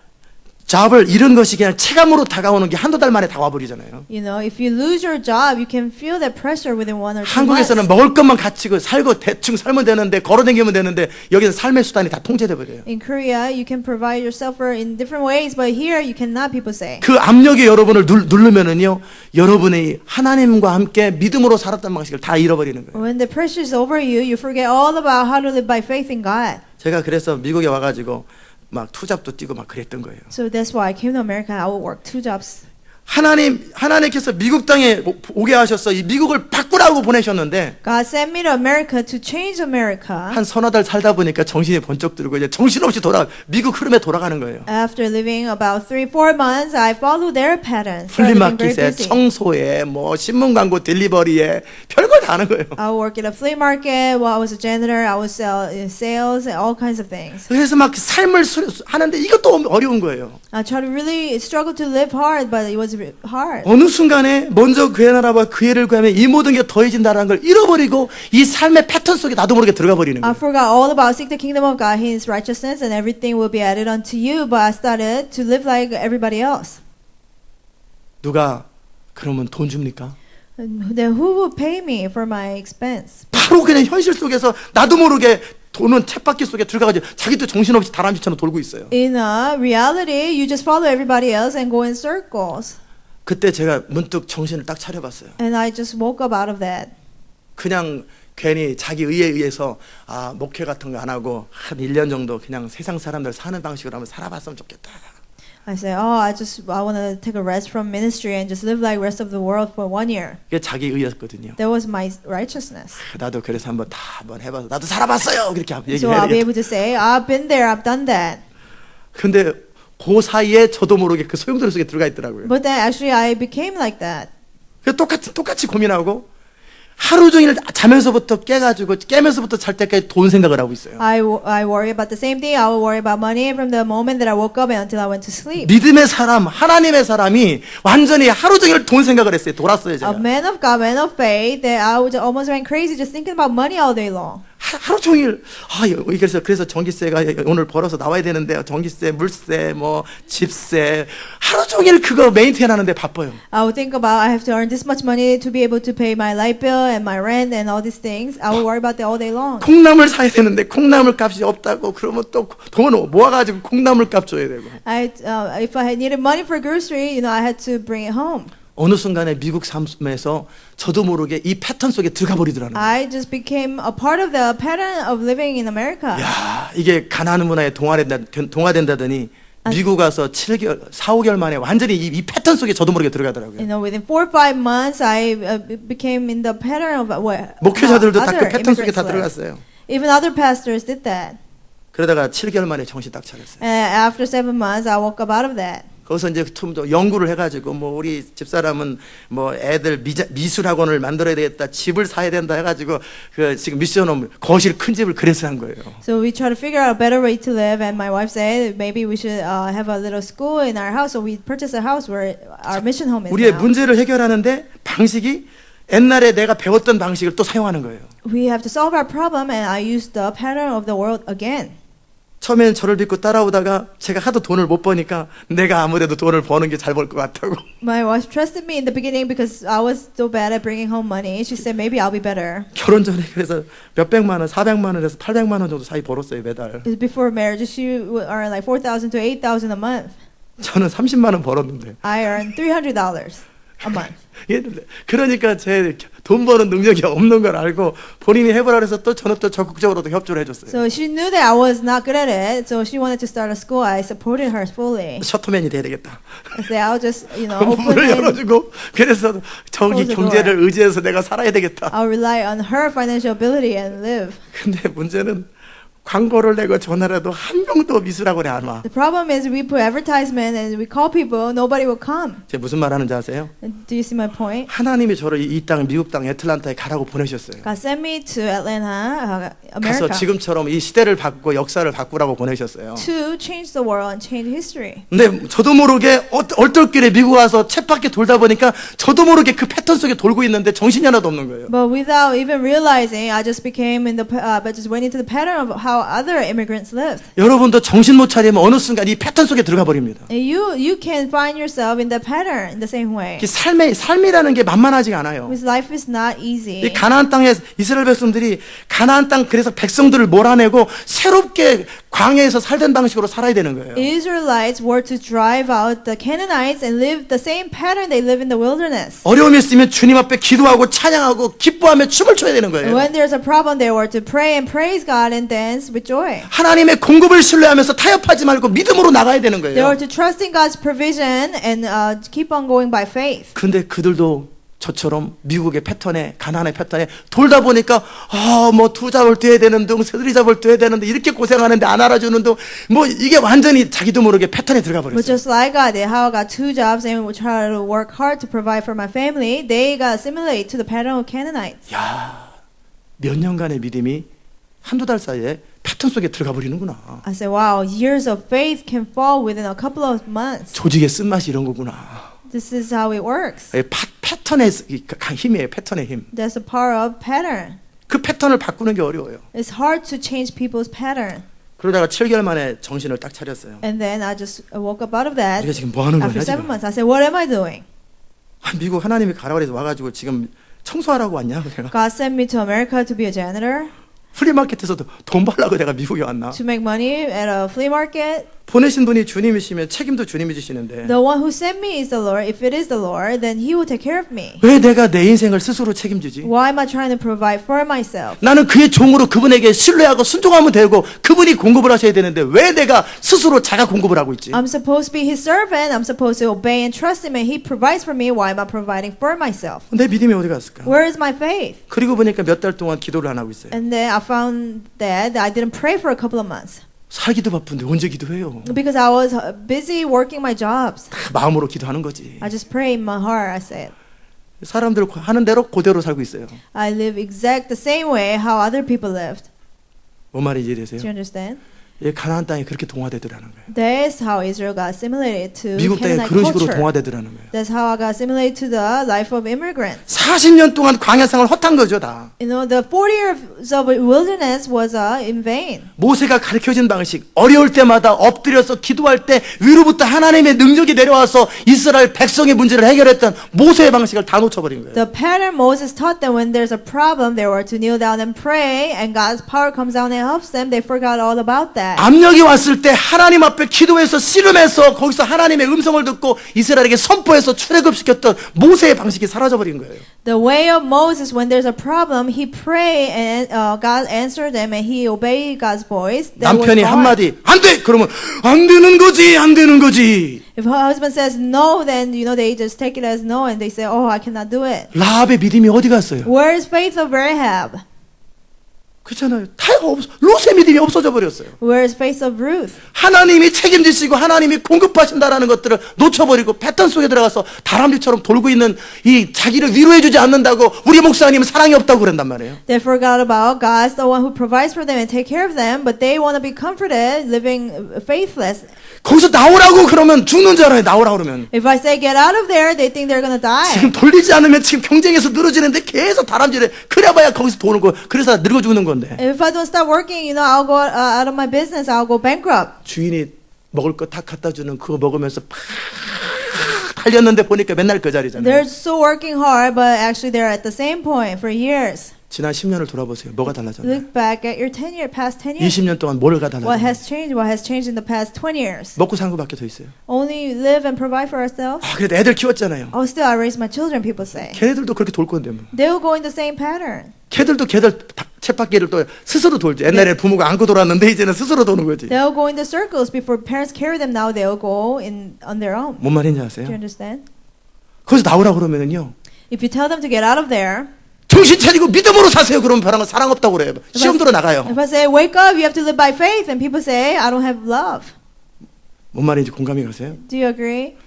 잡을 잃은 것이 그냥 체감으로 다가오는 게 한두 달 만에 다 와버리잖아요.
You know, if you lose your job, you can feel that pressure within 1 or 2 months.
한국에서는 먹을 것만 갖추고 살고 대충 살면 되는데 걸어다니면 되는데 여기는 삶의 수단이 다 통제돼 버려요.
In Korea, you can provide yourself in different ways, but here you cannot, people say.
그 압력이 여러분을 누르면은요, 여러분이 하나님과 함께 믿음으로 살았던 방식을 다 잃어버리는 거예요.
When the pressure is over you, you forget all about how to live by faith in God.
제가 그래서 미국에 와가지고 막 투잡도 뛰고 막 그랬던 거예요.
So that's why I came to America. I would work 2 jobs.
하나님께서 미국 땅에 오게 하셔서 이 미국을 바꾸라고 보내셨는데
God sent me to America to change America.
한 서너 달 살다 보니까 정신이 번쩍 들고 이제 정신없이 미국 흐름에 돌아가는 거예요.
After living about 3-4 months, I followed their pattern. Started living very
플리마켓에
busy.
청소에 뭐 신문 광고 딜리버리에 별걸 다 하는 거예요.
I would work at a flea market. While I was a janitor, I would sell sales and all kinds of things.
그래서 막 삶을 하는데 이것도 어려운 거예요.
I tried to really struggle to live hard, but it was hard.
어느 순간에 먼저 그의 나라와 그의 를 구하면 이 모든 게 더해진다는 걸 잃어버리고 이 삶의 패턴 속에 나도 모르게 들어가 버리는
I
거예요.
forgot all about seek the kingdom of God, His righteousness, and everything will be added unto you. But I started to live like everybody else.
누가 그러면 돈 줍니까?
And then who will pay me for my expense?
바로 그냥 현실 속에서 나도 모르게 돈은 쳇바퀴 속에 들어가가지고 자기도 정신없이 다람쥐처럼 돌고 있어요.
In reality, you just follow everybody else and go in circles.
그때 제가 문득 정신을 딱 차려봤어요.
And I just woke up out of that.
그냥 괜히 자기 의에 의해서 목회 같은 거 안 하고 한 1년 정도 그냥 세상 사람들 사는 방식으로 한번 살아봤으면 좋겠다.
I say, I want to take a rest from ministry and just live like rest of the world for 1 year.
그게 자기 의였거든요.
That was my righteousness.
나도 그래서 한번 해봐서 나도 살아봤어요. 그렇게
So I'll be
얘기해야
able to say, I've been there, I've done that.
근데 그 사이에 저도 모르게 그 소용돌이 속에 들어가 있더라고요.
But then actually I became like that.
그래서 똑같이 고민하고 하루 종일 자면서부터 깨면서부터 잘 때까지 돈 생각을 하고 있어요.
I worry about the same thing. I will worry about money from the moment that I woke up and until I went to sleep.
믿음의 사람, 하나님의 사람이 완전히 하루 종일 돈 생각을 했어요. 돌았어요,
A
제가.
man of God, man of faith, that I would almost went crazy just thinking about money all day long.
하루 종일 그래서 전기세가 오늘 벌어서 나와야 되는데 전기세, 물세, 뭐 집세 하루 종일 그거 메인테인하는데 바빠요.
I would think about I have to earn this much money to be able to pay my light bill and my rent and all these things. I would worry about that all day long.
콩나물 사야 되는데 콩나물 값이 없다고 그러면 또 돈 모아가지고 콩나물 값 줘야 되고.
If I needed money for grocery, I had to bring it home.
어느 순간에 미국 삶에서 저도 모르게 이 패턴 속에 들어가 버리더라는 거예요.
I just became a part of the pattern of living in America.
야, 이게 가나안 문화에 동화된다더니 미국 가서 4, 5개월 만에 완전히 이 패턴 속에 저도 모르게 들어가더라고요.
Within 4-5 months, I became in the pattern of what
목회자들도 다 그
other
패턴 속에
immigrants
다
live.
들어갔어요.
Even other pastors did that.
그러다가 7개월 만에 정신 딱 차렸어요.
And after 7 months, I woke up out of that.
거기서 이제 좀 더 연구를 해가지고 뭐 우리 집사람은 뭐 애들 미술학원을 만들어야 되겠다, 집을 사야 된다 해가지고 그 지금 미션홈 거실 큰 집을 그래서 한 거예요.
So we try to figure out a better way to live, and my wife said maybe we should have a little school in our house. So we purchased a house where our mission home is
우리의
now.
문제를 해결하는데 방식이 옛날에 내가 배웠던 방식을 또 사용하는 거예요.
We have to solve our problem, and I used the pattern of the world again.
처음에는 저를 믿고 따라오다가 제가 하도 돈을 못 버니까 내가 아무래도 돈을 버는 게 잘 벌 것 같다고.
My wife trusted me in the beginning because I was so bad at bringing home money. She said maybe I'll be better.
결혼 전에 그래서 몇백만 원, 400만 원에서 800만 원 정도 사이 벌었어요, 매달.
Before marriage, she would earn like $4,000 to $8,000 a month.
저는 30만 원 벌었는데.
I earned $300 a month.
그러니까 제 돈 버는 능력이 없는 걸 알고 본인이 해보라 그래서 또 저는 또 적극적으로 협조를 해줬어요.
So she knew that I was not good at it, so she wanted to start a school. I supported her fully.
셔터맨이 돼야 되겠다.
I said I'll just, open
문을
it.
열어주고 그래서 저기
Close the
경제를 의지해서 내가 살아야 되겠다.
I'll rely on her financial ability and live.
근데 문제는 광고를 내고 전화라도 한 명도 미술학원에 안 와.
The problem is we put advertisement and we call people, nobody will come.
제가 무슨 말 하는지 아세요?
Do you see my point?
하나님이 저를 이 땅, 미국 땅 애틀란타에 가라고 보내셨어요.
God sent me to Atlanta,
가서
America,
지금처럼 이 시대를 바꾸고 역사를 바꾸라고 보내셨어요.
to change the world and change history.
근데 저도 모르게 얼떨결에 미국 와서 쳇바퀴 돌다 보니까 저도 모르게 그 패턴 속에 돌고 있는데 정신이 하나도 없는 거예요.
But without even realizing, I just became but just went into the pattern of how other immigrants lived.
여러분도 정신 못 차리면 어느 순간 이 패턴 속에 들어가 버립니다.
And you can find yourself in that pattern in the same way.
이 삶이라는 게 만만하지가 않아요.
Because life is not easy.
이 가나안 땅에 이스라엘 백성들이 가나안 땅 그래서 백성들을 몰아내고 새롭게 광야에서 살던 방식으로 살아야 되는 거예요.
Israelites were to drive out the Canaanites and live the same pattern they live in the wilderness.
어려움이 있으면 주님 앞에 기도하고 찬양하고 기뻐하며 춤을 춰야 되는 거예요.
When there's a problem, they were to pray and praise God and dance with joy.
하나님의 공급을 신뢰하면서 타협하지 말고 믿음으로 나가야 되는
They were
거예요.
to trust in God's provision and keep on going by faith.
근데 그들도 저처럼 미국의 패턴에 가나안의 패턴에 돌다 보니까 뭐 두 잡을 뛰어야 되는 둥 세들이 잡을 뛰어야 되는데 이렇게 고생하는데 안 알아주는 둥 뭐 이게 완전히 자기도 모르게 패턴에 들어가
But
버렸어요.
just like I did, how I got 2 jobs and would try to work hard to provide for my family, they got assimilate to the pattern of Canaanites.
야, 몇 년간의 믿음이 한두 달 사이에 패턴 속에 들어가 버리는구나.
I said, wow, years of faith can fall within a couple of months.
조직의 쓴맛이 이런 거구나.
This is how it works.
패턴의 힘이에요. 패턴의 힘.
That's the power of pattern.
그 패턴을 바꾸는 게 어려워요.
It's hard to change people's pattern.
그러다가 7개월 만에 정신을 딱 차렸어요.
And then I just woke up out of that.
우리가 지금 뭐 하는 거야
After 7
지금?
months, I said, what am I doing?
미국 하나님이 가라고 해서 와가지고 지금 청소하라고 왔냐? 내가
God sent me to America to be a janitor,
플리마켓에서도 돈 벌라고 내가 미국에 왔나?
to make money at a flea market.
보내신 분이 주님이시면 책임도 주님이 지시는데
The one who sent me is the Lord. If it is the Lord, then He will take care of me.
왜 내가 내 인생을 스스로 책임지지?
Why am I trying to provide for myself?
나는 그의 종으로 그분에게 신뢰하고 순종하면 되고 그분이 공급을 하셔야 되는데 왜 내가 스스로 자가 공급을 하고 있지?
I'm supposed to be His servant. I'm supposed to obey and trust Him, and He provides for me. Why am I providing for myself?
내 믿음이 어디 갔을까?
Where is my faith?
그리고 보니까 몇 달 동안 기도를 안 하고 있어요.
And then I found that I didn't pray for a couple of months
살기도 바쁜데 언제 기도해요?
because I was busy working my jobs.
다 마음으로 기도하는 거지.
I just pray in my heart. I said,
사람들 하는 대로 그대로 살고 있어요.
I live exact the same way how other people lived.
뭔 말인지
Do
이해되세요?
you understand?
이 가나안 땅이 그렇게 동화되더라는 거예요.
That's how Israel got assimilated to
미국 땅이
Canaanite
그런 식으로
culture.
동화되더라는 거예요.
That's how I got assimilated to the life of immigrants.
40년 동안 광야 생활 헛한 거죠, 다.
You know, the 40 years of wilderness was in vain.
모세가 가르쳐준 방식, 어려울 때마다 엎드려서 기도할 때 위로부터 하나님의 능력이 내려와서 이스라엘 백성의 문제를 해결했던 모세의 방식을 다 놓쳐버린 거예요.
The pattern Moses taught them when there's a problem, they were to kneel down and pray, and God's power comes down and helps them. They forgot all about that.
압력이 왔을 때 하나님 앞에 기도해서 씨름해서 거기서 하나님의 음성을 듣고 이스라엘에게 선포해서 출애굽시켰던 모세의 방식이 사라져버린 거예요.
The way of Moses, when there's a problem, he prayed and God answered them, and he obeyed God's voice. That was
남편이
gone.
한마디 안 돼! 그러면 안 되는 거지, 안 되는 거지.
If her husband says no, then they just take it as no, and they say, "Oh, I cannot do it."
라합의 믿음이 어디 갔어요?
Where is faith of Rahab?
그렇잖아요. 롯의 믿음이 없어져 버렸어요.
Where is faith of Ruth?
하나님이 책임지시고 하나님이 공급하신다라는 것들을 놓쳐버리고 패턴 속에 들어가서 다람쥐처럼 돌고 있는 이 자기를 위로해주지 않는다고 우리 목사님은 사랑이 없다고 그런단 말이에요.
They forgot about God's the one who provides for them and take care of them, but they want to be comforted, living faithless.
거기서 나오라고 그러면 죽는 줄 알아요. 나오라고 그러면.
If I say get out of there, they think they're gonna die.
지금 돌리지 않으면 지금 경쟁에서 늘어지는데 계속 다람쥐를 그래봐야 거기서 도는 거. 그래서 늙어 죽는 건데.
If I don't stop working, I'll go out of my business. I'll go bankrupt.
주인이 먹을 거 다 갖다 주는 그거 먹으면서 팍 달렸는데 보니까 맨날 그 자리잖아요.
They're still working hard, but actually they're at the same point for years.
지난 10년을 돌아보세요. 뭐가 달라졌나요?
Look back at your past 10 years.
20년 동안 뭐가
What
달라졌나요?
has changed? What has changed in the past 20 years?
먹고 사는 거밖에 더 있어요.
Only live and provide for ourselves.
아, 그래도 애들 키웠잖아요.
Oh, still I raise my children. People say
걔네들도 그렇게 돌 건데 뭐.
they will go in the same pattern.
걔들도 걔들 쳇바퀴를 또 스스로 돌지. 옛날에 부모가 안고 돌았는데 이제는 스스로 도는 거지.
They'll go in the circles before parents carry them. Now they'll go in on their own.
뭔 말인지
Do you
아세요?
understand?
거기서 나오라 그러면은요.
If you tell them to get out of there,
정신 차리고 믿음으로 사세요. 그러면 벼랑은 사랑 없다고 그래요. 시험 들어 나가요.
If I say, wake up, you have to live by faith, and people say, I don't have love.
뭔 말인지 공감이 가세요?
Do you agree?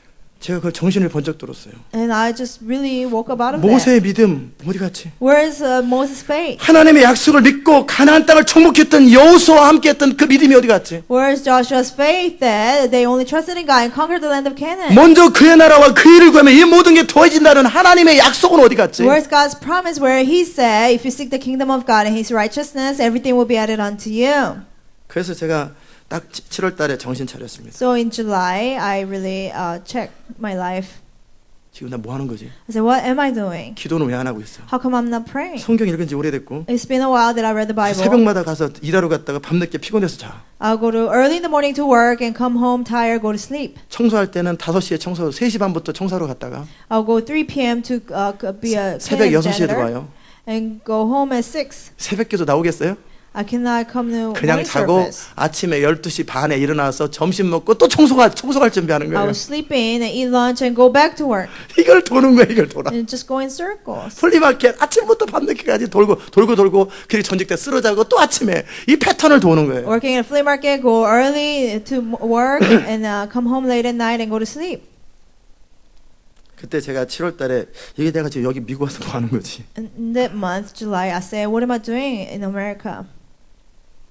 제가 그 정신을 번쩍 들었어요.
And I just really woke up out of that.
모세의 믿음 어디 갔지?
Where is Moses' faith?
하나님의 약속을 믿고 가나안 땅을 정복했던 여호수아와 함께했던 그 믿음이 어디 갔지?
Where is Joshua's faith that they only trusted in God and conquered the land of Canaan?
먼저 그의 나라와 그 일을 구하면 이 모든 게 더해진다는 하나님의 약속은 어디 갔지?
Where's God's promise where He said, if you seek the kingdom of God and His righteousness, everything will be added unto you?
그래서 제가 딱 7월 달에 정신 차렸습니다.
So in July, I really checked my life.
지금 나 뭐 하는 거지?
I said, what am I doing?
기도는 왜 안 하고 있어?
How come I'm not praying?
성경 읽은 지 오래됐고
It's been a while that I read the Bible.
새벽마다 가서 일하러 갔다가 밤늦게 피곤해서 자.
I'll go to early in the morning to work and come home tired, go to sleep.
청소할 때는 5시에 청소, 3시 반부터 청소하러 갔다가
I'll go 3 p.m. to be a
새벽
cleaning
6시에
janitor
들어와요.
and go home at 6.
새벽 기도 나오겠어요?
I cannot come to
그냥
morning
자고
service.
아침에 12시 반에 일어나서 점심 먹고 또 청소할 준비하는
I
거예요.
will sleep in and eat lunch and go back to work
이걸 도는 거야, 이걸 돌아.
and just go in circles.
플리마켓 아침부터 밤늦게까지 돌고 그리고 전직 때 쓰러자고 또 아침에 이 패턴을 도는 거예요.
Working at a flea market, go early to work and come home late at night and go to sleep.
그때 제가 7월 달에 이게 내가 지금 여기 미국 와서 뭐 하는 거지?
And in that month, July, I said, what am I doing in America?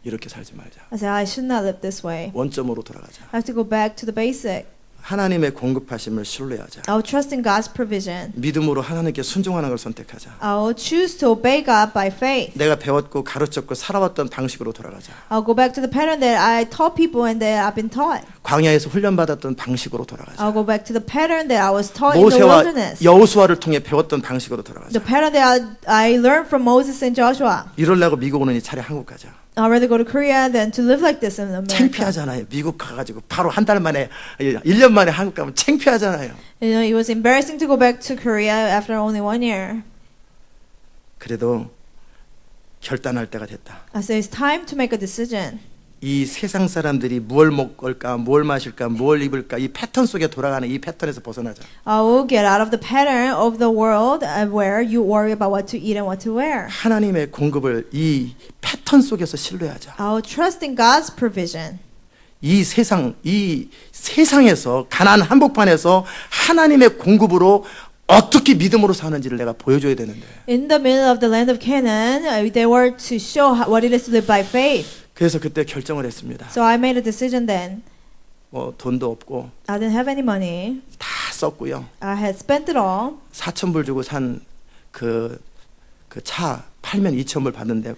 이렇게 살지 말자.
I said, I should not live this way.
원점으로 돌아가자.
I have to go back to the basic.
하나님의 공급하심을 신뢰하자.
I'll trust in God's provision.
믿음으로 하나님께 순종하는 걸 선택하자.
I'll choose to obey God by faith.
내가 배웠고 가르쳤고 살아왔던 방식으로 돌아가자.
I'll go back to the pattern that I taught people and that I've been taught.
광야에서 훈련받았던 방식으로 돌아가자.
I'll go back to the pattern that I was taught in the
모세와
wilderness.
여호수아를 통해 배웠던 방식으로 돌아가자.
The pattern that I learned from Moses and Joshua.
이러려고 미국 오느니 차라리 한국 가자.
I'd rather go to Korea than to live like this in America.
창피하잖아요. 미국 가가지고 바로 한 달 만에 1년 만에 한국 가면 창피하잖아요.
You know, it was embarrassing to go back to Korea after only 1 year.
그래도 결단할 때가 됐다.
I said, it's time to make a decision.
이 세상 사람들이 뭘 먹을까, 뭘 마실까, 뭘 입을까 이 패턴 속에 돌아가는 이 패턴에서 벗어나자.
I will get out of the pattern of the world where you worry about what to eat and what to wear.
하나님의 공급을 이 패턴 속에서 신뢰하자.
I will trust in God's provision.
이 세상에서 가나안 한복판에서 하나님의 공급으로 어떻게 믿음으로 사는지를 내가 보여줘야 되는데.
In the middle of the land of Canaan, they were to show what it is to live by faith.
그래서 그때 결정을 했습니다.
So I made a decision then.
뭐 돈도 없고
I didn't have any money.
다 썼고요.
I had spent it all.
4,000불 주고 산 그 차 팔면 2,000불 받는데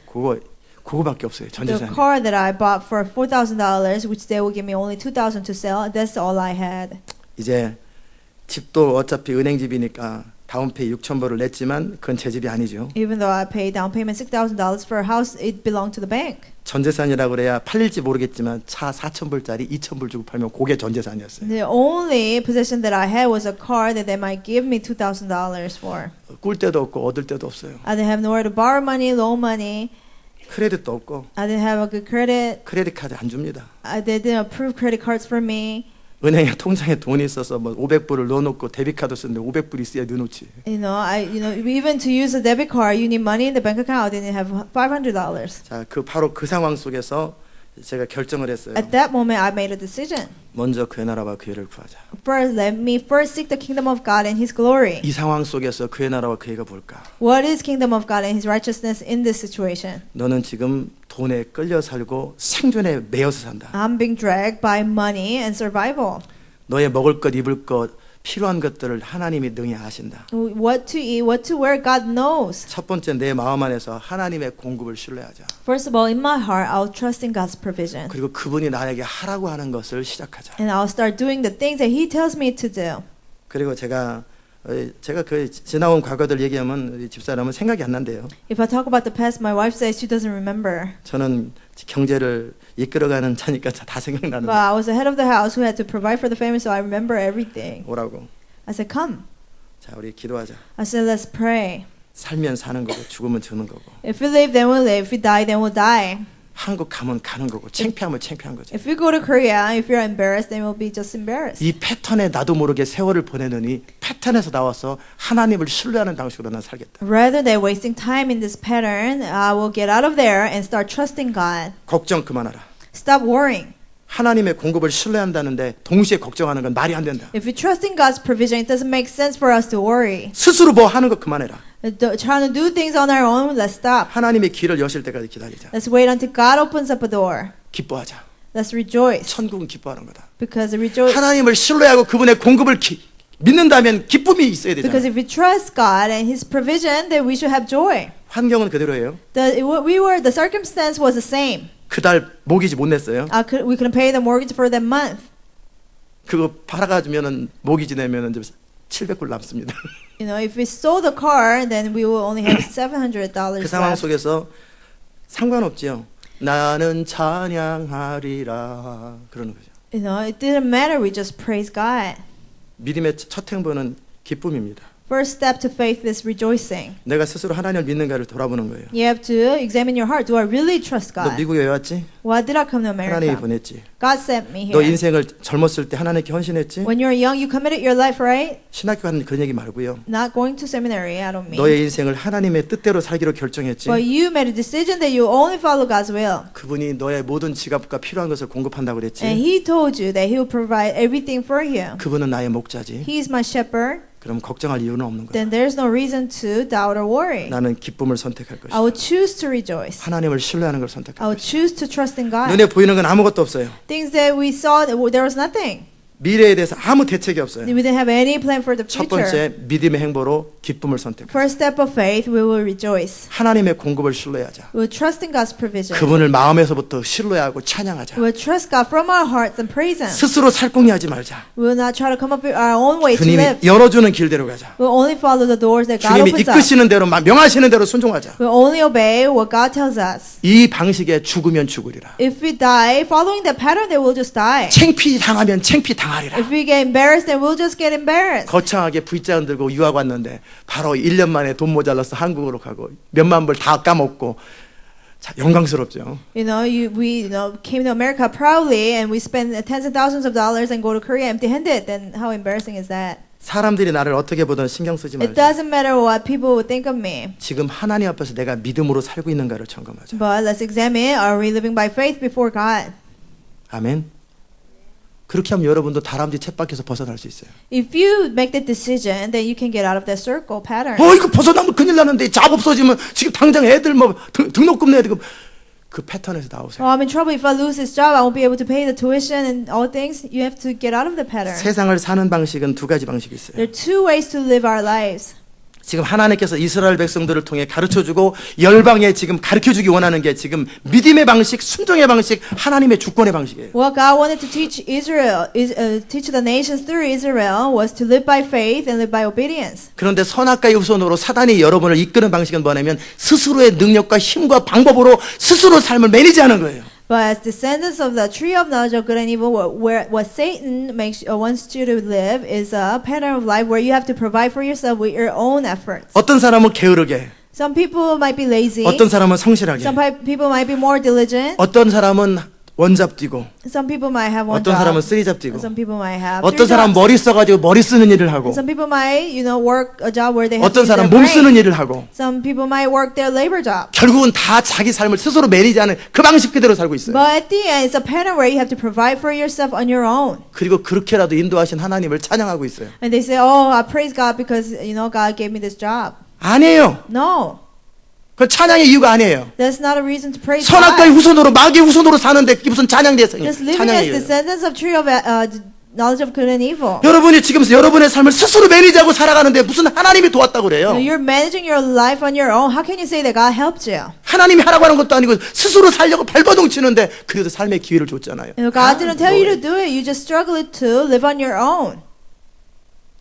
그거밖에 없어요. 전
The
재산이.
car that I bought for $4,000, which they will give me only $2,000 to sell, that's all I had.
이제 집도 어차피 은행집이니까 다운페이 6,000불을 냈지만 그건 제 집이 아니죠.
Even though I paid down payment $6,000 for a house, it belonged to the bank.
전 재산이라고 그래야 팔릴지 모르겠지만 차 4,000불짜리 2,000불 주고 팔면 그게 전 재산이었어요.
The only possession that I had was a car that they might give me $2,000 for.
꿀 데도 없고 얻을 데도 없어요.
I didn't have nowhere to borrow money, loan money.
크레딧도 없고
I didn't have a good credit.
크레딧 카드 안 줍니다.
They didn't approve credit cards for me.
은행에 통장에 돈이 있어서 뭐 500불을 넣어놓고 데비카드 쓰는데 500불 있어야 넣어놓지.
Even to use a debit card, you need money in the bank account. I didn't have $500.
자, 바로 그 상황 속에서 제가 결정을 했어요.
At that moment, I made a decision.
먼저 그의 나라와 그의 를 구하자.
First, let me first seek the kingdom of God and His glory.
이 상황 속에서 그의 나라와 그의가 뭘까?
What is kingdom of God and His righteousness in this situation?
너는 지금 돈에 끌려 살고 생존에 매여서 산다.
I'm being dragged by money and survival.
너의 먹을 것, 입을 것, 필요한 것들을 하나님이 능히 아신다.
What to eat, what to wear, God knows.
첫 번째 내 마음 안에서 하나님의 공급을 신뢰하자.
First of all, in my heart, I'll trust in God's provision.
그리고 그분이 나에게 하라고 하는 것을 시작하자.
And I'll start doing the things that He tells me to do.
그리고 제가 그 지나온 과거들 얘기하면 우리 집사람은 생각이 안 난대요.
If I talk about the past, my wife says she doesn't remember.
저는 경제를 이끌어가는 자니까 다 생각나는데.
But I was the head of the house who had to provide for the family, so I remember everything.
오라고.
I said, come.
자, 우리 기도하자.
I said, let's pray.
살면 사는 거고 죽으면 죽는 거고.
If we live, then we'll live. If we die, then we'll die.
한국 가면 가는 거고 창피하면 창피한 거죠.
If you go to Korea, if you're embarrassed, then you'll be just embarrassed.
이 패턴에 나도 모르게 세월을 보내느니 패턴에서 나와서 하나님을 신뢰하는 방식으로 난 살겠다.
Rather than wasting time in this pattern, I will get out of there and start trusting God.
걱정 그만하라.
Stop worrying.
하나님의 공급을 신뢰한다는데 동시에 걱정하는 건 말이 안 된다.
If you trust in God's provision, it doesn't make sense for us to worry.
스스로 뭐 하는 거 그만해라.
Trying to do things on our own, let's stop.
하나님의 길을 여실 때까지 기다리자.
Let's wait until God opens up a door.
기뻐하자.
Let's rejoice.
천국은 기뻐하는 거다.
Because rejoice.
하나님을 신뢰하고 그분의 공급을 믿는다면 기쁨이 있어야
Because
되잖아요.
if we trust God and His provision, then we should have joy.
환경은 그대로예요.
The circumstance was the same.
그달 모기지 못 냈어요.
We couldn't pay the mortgage for that month.
그거 팔아가지면은 모기지 내면은 700불 남습니다.
You know, if we sold the car, then we will only have $700
그 상황
left.
속에서 상관없지요. 나는 찬양하리라 그러는 거죠.
You know, it didn't matter. We just praise God.
믿음의 첫 행보는 기쁨입니다.
First step to faith is rejoicing.
내가 스스로 하나님을 믿는가를 돌아보는 거예요.
You have to examine your heart. Do I really trust
너
God?
미국에 왜 왔지?
Why did I come to
하나님이
America?
보냈지.
God sent me
너
here.
인생을 젊었을 때 하나님께 헌신했지?
When you're young, you committed your life, right?
신학교 가는 그런 얘기 말고요.
Not going to seminary, I don't mean.
너의 인생을 하나님의 뜻대로 살기로 결정했지.
But you made a decision that you only follow God's will.
그분이 너의 모든 지갑과 필요한 것을 공급한다고
And
그랬지.
He told you that He will provide everything for you.
그분은 나의 목자지.
He is my shepherd.
그럼 걱정할 이유는 없는 거야.
Then there's no reason to doubt or worry.
나는 기쁨을 선택할
I
것이다.
will choose to rejoice.
하나님을 신뢰하는 걸
I
선택할
will
것이다.
choose to trust in God.
눈에 보이는 건 아무것도 없어요.
Things that we saw, there was nothing.
미래에 대해서 아무 대책이 없어요.
We didn't have any plan for the
첫
future.
번째 믿음의 행보로 기쁨을 선택하자.
First step of faith, we will rejoice.
하나님의 공급을 신뢰하자.
We will trust in God's provision.
그분을 마음에서부터 신뢰하고 찬양하자.
We will trust God from our hearts and praise Him.
스스로 살궁리하지 말자.
We will not try to come up with our own way to
주님이
live.
열어주는 길대로 가자.
We will only follow the doors that God
주님이
opens up.
이끄시는 대로 명하시는 대로 순종하자.
We will only obey what God tells us.
이 방식에 죽으면 죽으리라.
If we die following that pattern, then we'll just die.
창피 당하면 창피 당하리라.
If we get embarrassed, then we'll just get embarrassed.
거창하게 V자 흔들고 유학 왔는데 바로 1년 만에 돈 모자라서 한국으로 가고 몇만 불 다 까먹고 자, 영광스럽죠.
We came to America proudly and we spend tens of thousands of dollars and go to Korea empty-handed. Then how embarrassing is that?
사람들이 나를 어떻게 보든 신경 쓰지
It
말자.
doesn't matter what people would think of me.
지금 하나님 앞에서 내가 믿음으로 살고 있는가를 점검하자.
But let's examine, are we living by faith before God?
아멘. 그렇게 하면 여러분도 다람쥐 챗바퀴에서 벗어날 수 있어요.
If you make that decision, then you can get out of that circle pattern.
이거 벗어나면 큰일 나는데 잡 없어지면 지금 당장 애들 뭐 등록금 내야 되고 그 패턴에서 나오세요.
Oh, I'm in trouble. If I lose this job, I won't be able to pay the tuition and all things. You have to get out of the pattern.
세상을 사는 방식은 두 가지 방식이 있어요.
There are two ways to live our lives.
지금 하나님께서 이스라엘 백성들을 통해 가르쳐주고 열방에 지금 가르쳐주기 원하는 게 지금 믿음의 방식, 순종의 방식, 하나님의 주권의 방식이에요.
What God wanted to teach Israel, teach the nations through Israel, was to live by faith and live by obedience.
그런데 선악과의 후손으로 사단이 여러분을 이끄는 방식은 뭐냐면 스스로의 능력과 힘과 방법으로 스스로 삶을 매니지하는 거예요.
But as descendants of the tree of knowledge of good and evil, what Satan wants you to live is a pattern of life where you have to provide for yourself with your own efforts.
어떤 사람은 게으르게,
Some people might be lazy.
어떤 사람은 성실하게,
Some people might be more diligent.
어떤 사람은 원잡 뛰고,
Some people might have one
어떤
job.
사람은 쓰리잡 뛰고,
Some people might have
어떤
three
사람은
jobs.
머리 써가지고 머리 쓰는 일을 하고,
Some people might, work a job where they have
어떤
to use
사람은
their
몸 쓰는
brain.
일을 하고,
Some people might work their labor job.
결국은 다 자기 삶을 스스로 매니지하는 그 방식 그대로 살고 있어요.
But at the end, it's a pattern where you have to provide for yourself on your own.
그리고 그렇게라도 인도하신 하나님을 찬양하고 있어요.
And they say, oh, I praise God because, God gave me this job.
아니에요.
No,
그 찬양의 이유가 아니에요.
that's not a reason to praise
선악과의
God.
후손으로 마귀의 후손으로 사는데 그게 무슨 찬양 대상이에요?
Just living
찬양의
as
이유예요.
descendants of tree of knowledge of good and evil.
여러분이 지금 여러분의 삶을 스스로 매니지하고 살아가는데 무슨 하나님이 도왔다고 그래요?
You're managing your life on your own. How can you say that God helped you?
하나님이 하라고 하는 것도 아니고 스스로 살려고 발버둥 치는데 그래도 삶의 기회를 줬잖아요.
God didn't tell you to do it. You just struggled to live on your own.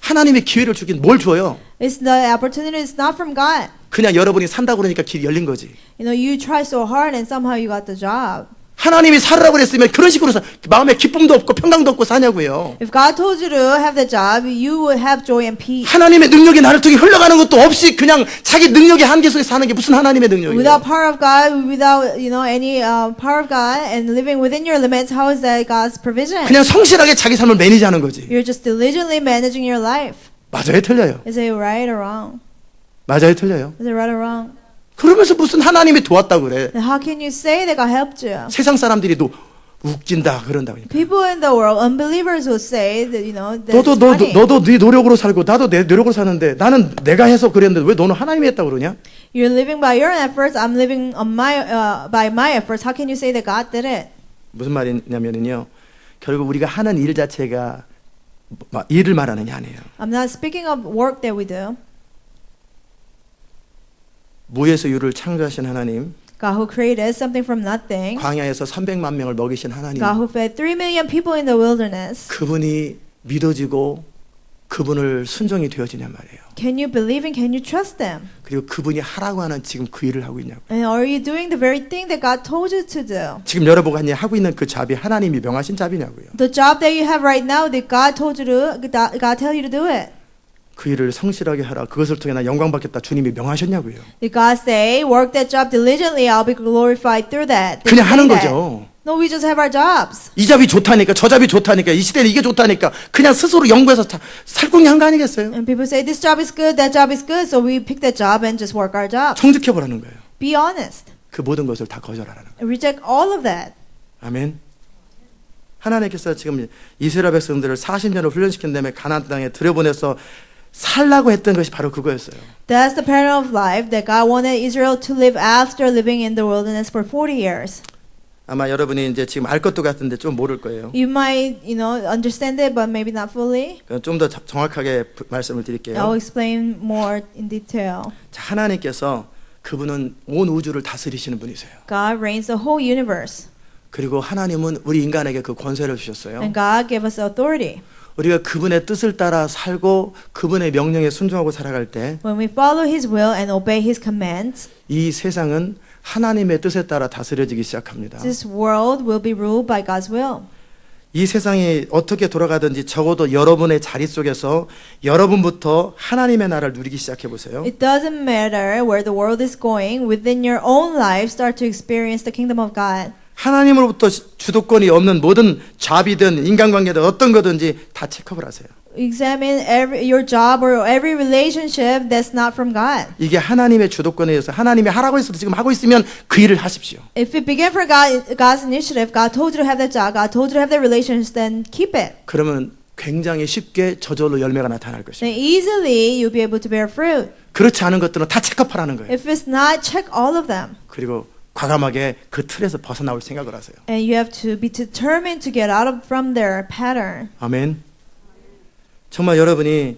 하나님이 기회를 주긴 뭘 줘요?
It's the opportunity is not from God.
그냥 여러분이 산다고 그러니까 길이 열린 거지.
You try so hard and somehow you got the job.
하나님이 살으라고 그랬으면 그런 식으로 마음에 기쁨도 없고 평강도 없고 사냐고요.
If God told you to have the job, you would have joy and peace.
하나님의 능력이 나를 통해 흘러가는 것도 없이 그냥 자기 능력의 한계 속에 사는 게 무슨 하나님의 능력이에요?
Without power of God, without any power of God, and living within your limits, how is that God's provision?
그냥 성실하게 자기 삶을 매니지하는 거지.
You're just diligently managing your life.
맞아요, 틀려요.
Is it right or wrong?
맞아요, 틀려요.
Is it right or wrong?
그러면서 무슨 하나님이 도왔다고 그래?
Then how can you say that God helped you?
세상 사람들이 웃긴다 그런다고.
People in the world, unbelievers will say that that it's funny.
너도 네 노력으로 살고 나도 내 노력으로 사는데 나는 내가 해서 그랬는데 왜 너는 하나님이 했다고 그러냐?
You're living by your efforts. I'm living on by my efforts. How can you say that God did it?
무슨 말이냐면요. 결국 우리가 하는 일 자체가 일을 말하는 게 아니에요.
I'm not speaking of work that we do.
무에서 유를 창조하신 하나님,
God who created something from nothing.
광야에서 300만 명을 먹이신 하나님,
God who fed 3 million people in the wilderness.
그분이 믿어지고 그분을 순종이 되어지냔 말이에요.
Can you believe and can you trust them?
그리고 그분이 하라고 하는 지금 그 일을 하고 있냐고.
And are you doing the very thing that God told you to do?
지금 여러분이 하고 있는 그 잡이 하나님이 명하신 잡이냐고요.
The job that you have right now, did God told you to God tell you to do it?
그 일을 성실하게 하라. 그것을 통해 나 영광 받겠다. 주님이 명하셨냐고요.
Did God say, work that job diligently, I'll be glorified through that? Did
그냥
He
하는
say that?
거죠.
No, we just have our jobs.
이 잡이 좋다니까 저 잡이 좋다니까 이 시대는 이게 좋다니까 그냥 스스로 연구해서 살궁리 한 거 아니겠어요?
And people say, this job is good, that job is good, so we pick that job and just work our job.
정직해보라는 거예요.
Be honest.
그 모든 것을 다 거절하라는 거예요.
Reject all of that.
아멘. 하나님께서 지금 이스라엘 백성들을 40년을 훈련시킨 다음에 가나안 땅에 들여보내서 살라고 했던 것이 바로 그거였어요.
That's the pattern of life that God wanted Israel to live after living in the wilderness for 40 years.
아마 여러분이 이제 지금 알 것도 같은데 좀 모를 거예요.
You might, understand it, but maybe not fully.
좀 더 정확하게 말씀을 드릴게요.
I'll explain more in detail.
자, 하나님께서 그분은 온 우주를 다스리시는 분이세요.
God reigns the whole universe.
그리고 하나님은 우리 인간에게 그 권세를 주셨어요.
And God gave us authority.
우리가 그분의 뜻을 따라 살고 그분의 명령에 순종하고 살아갈 때
When we follow His will and obey His commands,
이 세상은 하나님의 뜻에 따라 다스려지기 시작합니다.
this world will be ruled by God's will.
이 세상이 어떻게 돌아가든지 적어도 여러분의 자리 속에서 여러분부터 하나님의 나라를 누리기 시작해 보세요.
It doesn't matter where the world is going, within your own life, start to experience the kingdom of God.
하나님으로부터 주도권이 없는 모든 잡이든 인간관계든 어떤 거든지 다 체크업을 하세요.
Examine your job or every relationship that's not from God.
이게 하나님의 주도권에 의해서 하나님이 하라고 해서 지금 하고 있으면 그 일을 하십시오.
If it began for God's initiative, God told you to have that job, God told you to have that relationship, then keep it.
그러면 굉장히 쉽게 저절로 열매가 나타날
Then
것입니다.
easily you'll be able to bear fruit.
그렇지 않은 것들은 다 체크업하라는 거예요.
If it's not, check all of them.
그리고 과감하게 그 틀에서 벗어나올 생각을 하세요.
And you have to be determined to get out of from their pattern.
아멘. 정말 여러분이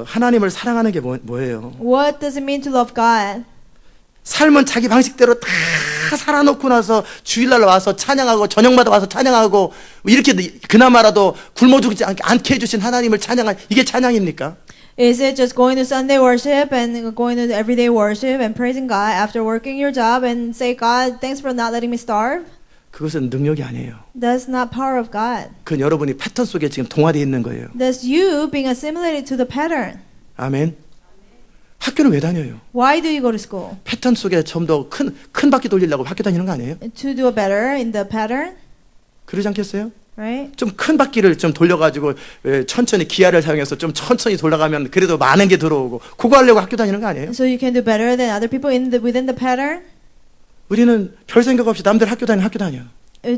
하나님을 사랑하는 게 뭐예요?
What does it mean to love God?
삶은 자기 방식대로 다 살아놓고 나서 주일날 와서 찬양하고 저녁마다 와서 찬양하고 이렇게 그나마라도 굶어 죽지 않게 해주신 하나님을 찬양할 이게 찬양입니까?
Is it just going to Sunday worship and going to everyday worship and praising God after working your job and say, God, thanks for not letting me starve?
그것은 능력이 아니에요.
That's not power of God.
그건 여러분이 패턴 속에 지금 동화되어 있는 거예요.
That's you being assimilated to the pattern.
아멘. 학교는 왜 다녀요?
Why do you go to school?
패턴 속에 좀 더 큰 바퀴 돌리려고 학교 다니는 거 아니에요?
To do better in the pattern,
그러지 않겠어요?
right?
좀 큰 바퀴를 좀 돌려가지고 천천히 기아를 사용해서 좀 천천히 돌아가면 그래도 많은 게 들어오고 그거 하려고 학교 다니는 거 아니에요?
So you can do better than other people within the pattern?
우리는 별 생각 없이 남들 학교 다니면 학교 다녀.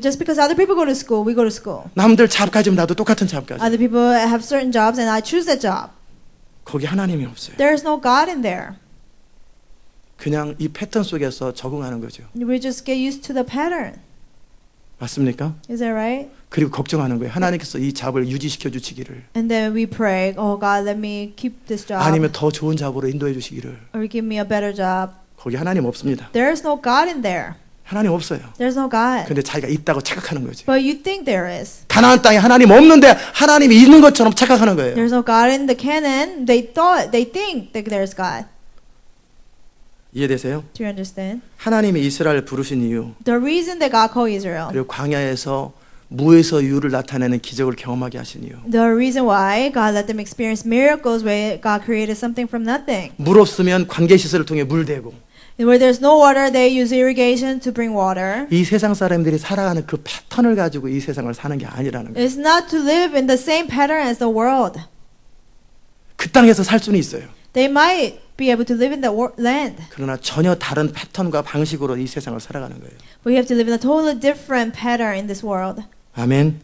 Just because other people go to school, we go to school.
남들 잡 가지면 나도 똑같은 잡 가져.
Other people have certain jobs and I choose that job.
거기 하나님이 없어요.
There is no God in there.
그냥 이 패턴 속에서 적응하는 거죠.
We just get used to the pattern.
맞습니까?
Is that right?
그리고 걱정하는 거예요. 하나님께서 이 잡을 유지시켜 주시기를
And then we pray, oh God, let me keep this job.
아니면 더 좋은 잡으로 인도해 주시기를.
Or give me a better job.
거기 하나님 없습니다.
There is no God in there.
하나님 없어요.
There's no God.
근데 자기가 있다고 착각하는 거지.
But you think there is.
가나안 땅에 하나님 없는데 하나님이 있는 것처럼 착각하는 거예요.
There's no God in the Canaan. They think that there's God.
이해되세요?
Do you understand?
하나님이 이스라엘 부르신 이유,
The reason that God called Israel,
그리고 광야에서 무에서 유를 나타내는 기적을 경험하게 하신 이유.
the reason why God let them experience miracles where God created something from nothing.
물 없으면 관계 시설을 통해 물 대고,
Where there's no water, they use irrigation to bring water.
이 세상 사람들이 살아가는 그 패턴을 가지고 이 세상을 사는 게 아니라는 거예요.
It's not to live in the same pattern as the world.
그 땅에서 살 수는 있어요.
They might be able to live in the land,
그러나 전혀 다른 패턴과 방식으로 이 세상을 살아가는 거예요.
but you have to live in a totally different pattern in this world.
아멘.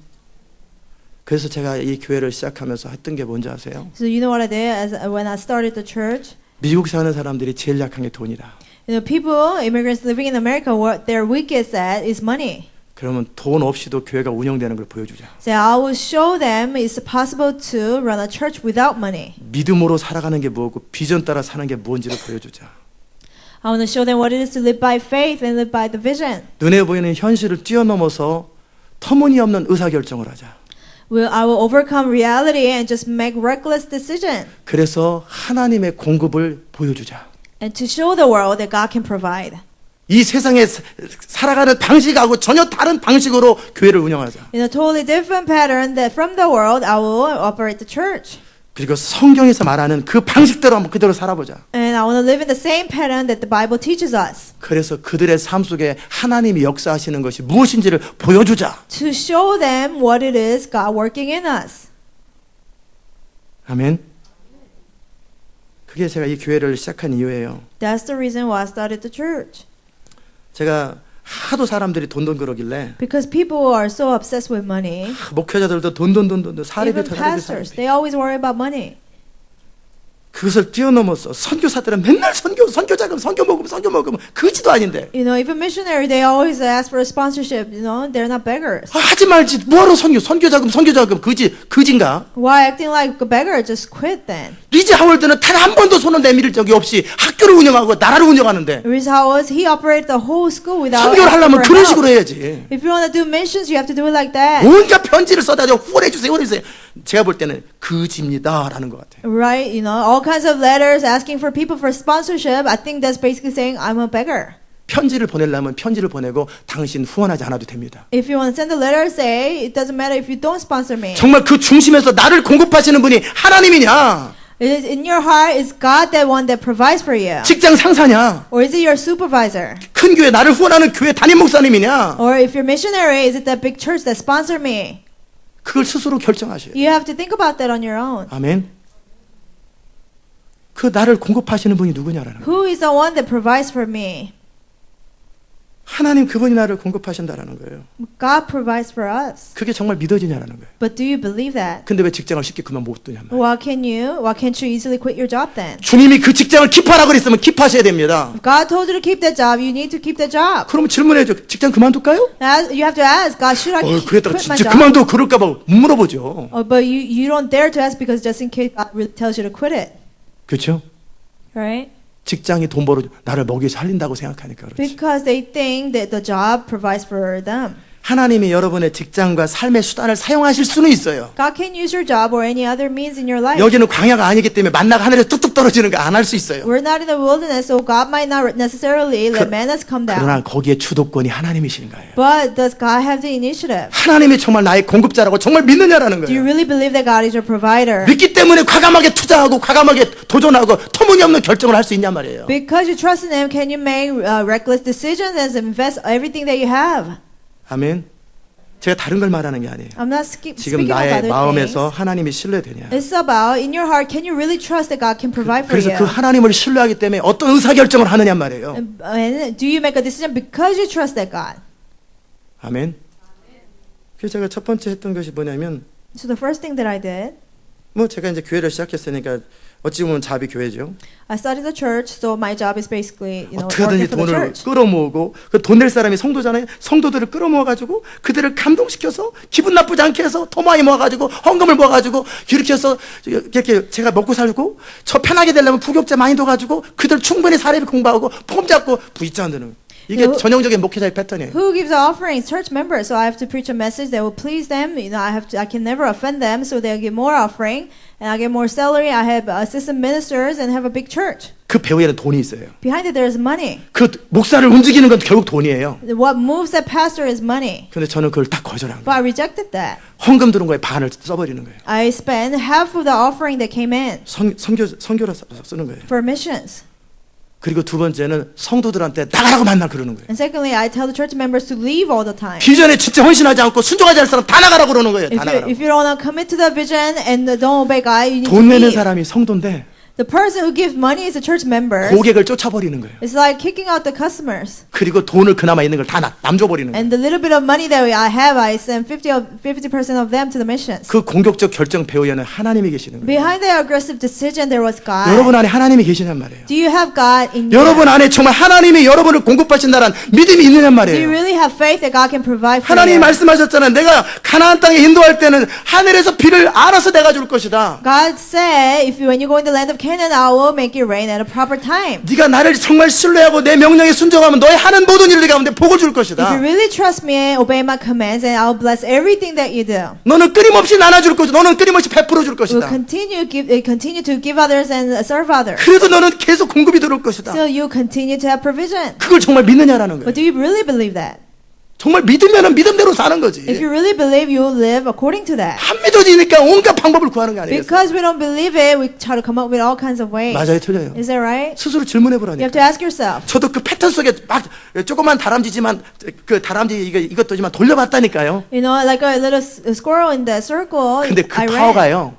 그래서 제가 이 교회를 시작하면서 했던 게 뭔지 아세요?
So you know what I did when I started the church?
미국 사는 사람들이 제일 약한 게 돈이다.
You know, people, immigrants living in America, what their weakest at is money.
그러면 돈 없이도 교회가 운영되는 걸 보여주자.
So I will show them it's possible to run a church without money.
믿음으로 살아가는 게 뭐고 비전 따라 사는 게 뭔지를 보여주자.
I want to show them what it is to live by faith and live by the vision.
눈에 보이는 현실을 뛰어넘어서 터무니없는 의사결정을 하자.
I will overcome reality and just make reckless decision.
그래서 하나님의 공급을 보여주자.
And to show the world that God can provide.
이 세상에 살아가는 방식하고 전혀 다른 방식으로 교회를 운영하자.
In a totally different pattern that from the world, I will operate the church.
그리고 성경에서 말하는 그 방식대로 한번 그대로 살아보자.
And I want to live in the same pattern that the Bible teaches us.
그래서 그들의 삶 속에 하나님이 역사하시는 것이 무엇인지를 보여주자.
To show them what it is God working in us.
아멘. 그게 제가 이 교회를 시작한 이유예요.
That's the reason why I started the church.
제가 하도 사람들이 돈 그러길래
Because people are so obsessed with money.
목회자들도 사례비
Even pastors, they always worry about money.
그것을 뛰어넘어서 선교사들은 맨날 선교 자금, 선교 모금 그지도 아닌데.
You know, even missionary, they always ask for a sponsorship. You know, they're not beggars.
하지 말지 뭐하러 선교 자금 그진가?
Why acting like a beggar? Just quit then.
리즈 하월드는 단 한 번도 손을 내밀 적이 없이 학교를 운영하고 나라를 운영하는데
Reese Howells, he operated the whole school without
선교를
asking
하려면
for
그런
help.
식으로 해야지.
If you want to do missions, you have to do it like that.
온갖 편지를 써다줘 후원해주세요. 제가 볼 때는 그지입니다라는 것 같아요.
Right? You know, all kinds of letters asking for people for sponsorship. I think that's basically saying I'm a beggar.
편지를 보내려면 편지를 보내고 당신 후원하지 않아도 됩니다.
If you want to send a letter, say it doesn't matter if you don't sponsor me.
정말 그 중심에서 나를 공급하시는 분이 하나님이냐?
Is in your heart is God the one that provides for you,
직장 상사냐?
or is it your supervisor?
큰 교회 나를 후원하는 교회 담임 목사님이냐?
Or if you're missionary, is it the big church that sponsor me?
그걸 스스로 결정하셔요.
You have to think about that on your own.
아멘. 그 나를 공급하시는 분이 누구냐라는 거예요.
Who is the one that provides for me?
하나님 그분이 나를 공급하신다라는 거예요.
God provides for us.
그게 정말 믿어지냐라는 거예요.
But do you believe that?
근데 왜 직장을 쉽게 그만 못 두냐 말이에요.
Why can't you easily quit your job then?
주님이 그 직장을 킵하라고 그랬으면 킵하셔야 됩니다.
If God told you to keep that job, you need to keep that job.
그러면 질문해줘. 직장 그만둘까요?
You have to ask, God, should I
그랬다가
quit my
진짜
job?
그만둬 그럴까 봐 물어보죠.
But you don't dare to ask because just in case God really tells you to quit it.
그렇죠?
Right?
직장이 돈 벌어 나를 먹여 살린다고 생각하니까 그렇지.
Because they think that the job provides for them.
하나님이 여러분의 직장과 삶의 수단을 사용하실 수는 있어요.
God can use your job or any other means in your life.
여기는 광야가 아니기 때문에 만나가 하늘에서 뚝뚝 떨어지는 거 안 할 수 있어요.
We're not in the wilderness, so God might not necessarily let mannas come down.
그러나 거기에 주도권이 하나님이신 거예요.
But does God have the initiative?
하나님이 정말 나의 공급자라고 정말 믿느냐라는
Do you
거예요.
really believe that God is your provider?
믿기 때문에 과감하게 투자하고 과감하게 도전하고 터무니없는 결정을 할 수 있냔 말이에요.
Because you trust in Him, can you make reckless decisions and invest everything that you have?
아멘. 제가 다른 걸 말하는 게 아니에요.
I'm not
지금
speaking of
나의
other
마음에서
things.
하나님이 신뢰되냐.
It's about in your heart, can you really trust that God can provide for
그래서
you?
그 하나님을 신뢰하기 때문에 어떤 의사결정을 하느냐 말이에요.
And do you make a decision because you trust that God?
아멘. 그래서 제가 첫 번째 했던 것이 뭐냐면
So the first thing that I did,
제가 이제 교회를 시작했으니까 어찌 보면 자비 교회죠.
I started the church, so my job is basically, working
어떻게든지
for the
돈을
church.
끌어모으고 그 돈 낼 사람이 성도잖아요. 성도들을 끌어모아가지고 그들을 감동시켜서 기분 나쁘지 않게 해서 더 많이 모아가지고 헌금을 모아가지고 이렇게 해서 이렇게 제가 먹고 살고 저 편하게 되려면 부격자 많이 둬가지고 그들 충분히 사례비 공부하고 폼 잡고 부익자 만드는. 이게 전형적인 목회자의 패턴이에요.
Who gives the offerings? Church members. So I have to preach a message that will please them. I can never offend them. So they'll give more offering, and I get more salary. I have assistant ministers and have a big church.
그 배후에는 돈이 있어요.
Behind it, there is money.
그 목사를 움직이는 건 결국 돈이에요.
What moves that pastor is money.
근데 저는 그걸 딱 거절한
But I
거예요.
rejected that.
헌금 들은 거에 반을 써버리는 거예요.
I spent half of the offering that came in
선교로 쓰는 거예요.
for missions.
그리고 두 번째는 성도들한테 나가라고 만나 그러는 거예요.
And secondly, I tell the church members to leave all the time.
비전에 진짜 헌신하지 않고 순종하지 않을 사람 다 나가라고 그러는 거예요. 다 나가라고.
If you don't want to commit to the vision and don't obey God, you need to
돈 내는
leave.
사람이 성도인데
The person who gives money is a church member.
고객을 쫓아버리는 거예요.
It's like kicking out the customers.
그리고 돈을 그나마 있는 걸 다 남줘버리는 거예요.
And the little bit of money that I have, I send 50% of them to the missions.
그 공격적 결정 배후에는 하나님이 계시는 거예요.
Behind the aggressive decision, there was God.
여러분 안에 하나님이 계시냔 말이에요.
Do you have God in you?
여러분 안에 정말 하나님이 여러분을 공급하신다는 믿음이 있느냔
Do you
말이에요.
really have faith that God can provide for
하나님이
you?
말씀하셨잖아요. 내가 가나안 땅에 인도할 때는 하늘에서 비를 알아서 내가 줄 것이다.
God said, when you go in the land of Canaan, I will make it rain at a proper time.
네가 나를 정말 신뢰하고 내 명령에 순종하면 너의 하는 모든 일 가운데 복을 줄
If you
것이다.
really trust me and obey my commands, and I'll bless everything that you do.
너는 끊임없이 나눠줄 것이다. 너는 끊임없이 베풀어 줄
We'll
것이다.
continue to give others and serve others.
그래도 너는 계속 공급이 들어올 것이다.
Still, you continue to have provision.
그걸 정말 믿느냐라는 거예요.
But do you really believe that?
정말 믿으면은 믿음대로 사는 거지.
If you really believe, you will live according to that.
안 믿어지니까 온갖 방법을 구하는 게 아니겠어요?
Because we don't believe it, we try to come up with all kinds of ways.
맞아요, 틀려요.
Is that right?
스스로 질문해
You have
보라니까.
to ask yourself.
저도 그 패턴 속에 막 조그만 다람쥐지만 그 다람쥐 이것도지만 돌려봤다니까요.
You know, like a little squirrel in the circle.
근데 그
I ran.
파워가요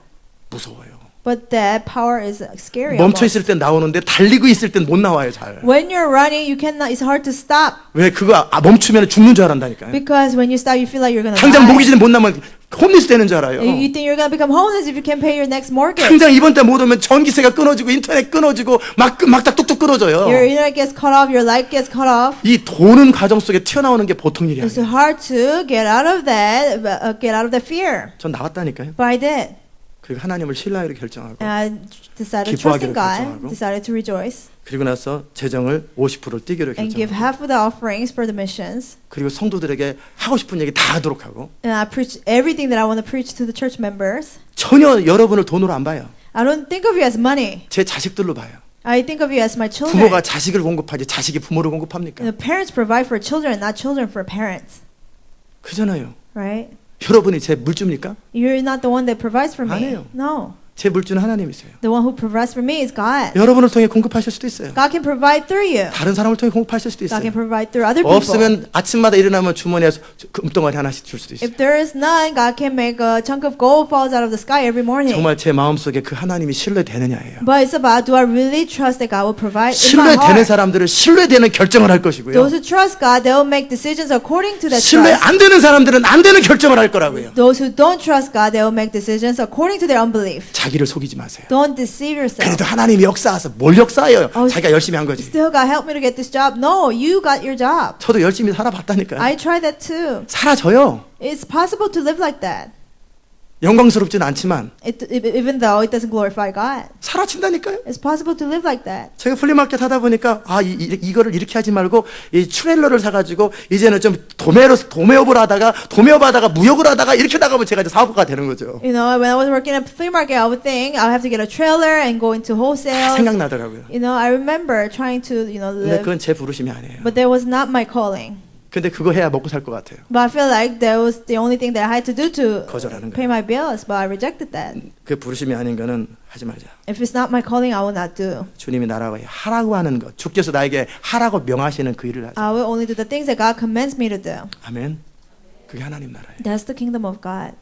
무서워요.
But that power is scary.
멈춰
almost.
있을 땐 나오는데 달리고 있을 땐 못 나와요 잘.
When you're running, you cannot. It's hard to stop
왜 그거 멈추면 죽는 줄 알았다니까요.
because when you stop, you feel like you're gonna
당장
die.
모기 전에 못 나면 홈리스 되는 줄 알아요.
You think you're gonna become homeless if you can't pay your next mortgage.
당장 이번 달 못 오면 전기세가 끊어지고 인터넷 끊어지고 막다 뚝뚝 끊어져요.
Your internet gets cut off. Your light gets cut off.
이 도는 과정 속에 튀어나오는 게 보통 일이
It's
아니에요.
hard to get out of that fear.
전 나왔다니까요.
But I did.
그리고 하나님을 신뢰하기로 결정하고
And I decided to trust in
기뻐하기로
God.
결정하고.
Decided to rejoice
그리고 나서 재정을 50%를 띄기로
and give
결정하고
half of the offerings for the missions.
그리고 성도들에게 하고 싶은 얘기 다 하도록 하고
And I preach everything that I want to preach to the church members.
전혀 여러분을 돈으로 안 봐요.
I don't think of you as money.
제 자식들로 봐요.
I think of you as my children.
부모가 자식을 공급하지 자식이 부모를 공급합니까?
The parents provide for children, not children for parents.
그잖아요.
Right?
여러분이 제 물주입니까?
You're not the one that provides for me.
아니에요.
No.
제 물주는 하나님이세요.
The one who provides for me is God.
여러분을 통해 공급하실 수도 있어요.
God can provide through you.
다른 사람을 통해 공급하실 수도
God
있어요.
can provide through other people.
없으면 아침마다 일어나면 주머니에 금덩어리 하나씩 줄 수도 있어요.
If there is none, God can make a chunk of gold falls out of the sky every morning.
정말 제 마음속에 그 하나님이 신뢰되느냐예요.
But it's about, do I really trust that God will provide in my
신뢰되는
heart?
사람들은 신뢰되는 결정을 할 것이고요.
Those who trust God, they will make decisions according to that
신뢰
trust.
안 되는 사람들은 안 되는 결정을 할 거라고요.
Those who don't trust God, they will make decisions according to their unbelief.
자기를 속이지 마세요.
Don't deceive yourself.
그래도 하나님이 역사하서 뭘 역사해요? 자기가 열심히 한 거지.
Still, God help me to get this job. No, you got your job.
저도 열심히 살아봤다니까요.
I tried that too.
사라져요.
It's possible to live like that.
영광스럽진 않지만
Even though it doesn't glorify God.
사라진다니까요.
It's possible to live like that.
제가 플리마켓 하다 보니까 이거를 이렇게 하지 말고 이 트레일러를 사가지고 이제는 좀 도매업을 하다가 무역을 하다가 이렇게 나가면 제가 이제 사업가가 되는 거죠.
You know, when I was working at the flea market, I would think I would have to get a trailer and go into wholesale.
생각나더라고요.
You know, I remember trying to,
근데
live,
그건 제 부르심이 아니에요.
but that was not my calling.
근데 그거 해야 먹고 살 것 같아요.
But I feel like that was the only thing that I had to do to
거절하는
pay
거예요.
my bills, but I rejected that.
그 부르심이 아닌 거는 하지 말자.
If it's not my calling, I will not do.
주님이 나라고 하라고 하는 것, 주께서 나에게 하라고 명하시는 그 일을 하자.
I will only do the things that God commands me to do.
아멘. 그게 하나님 나라예요.
That's the kingdom of God.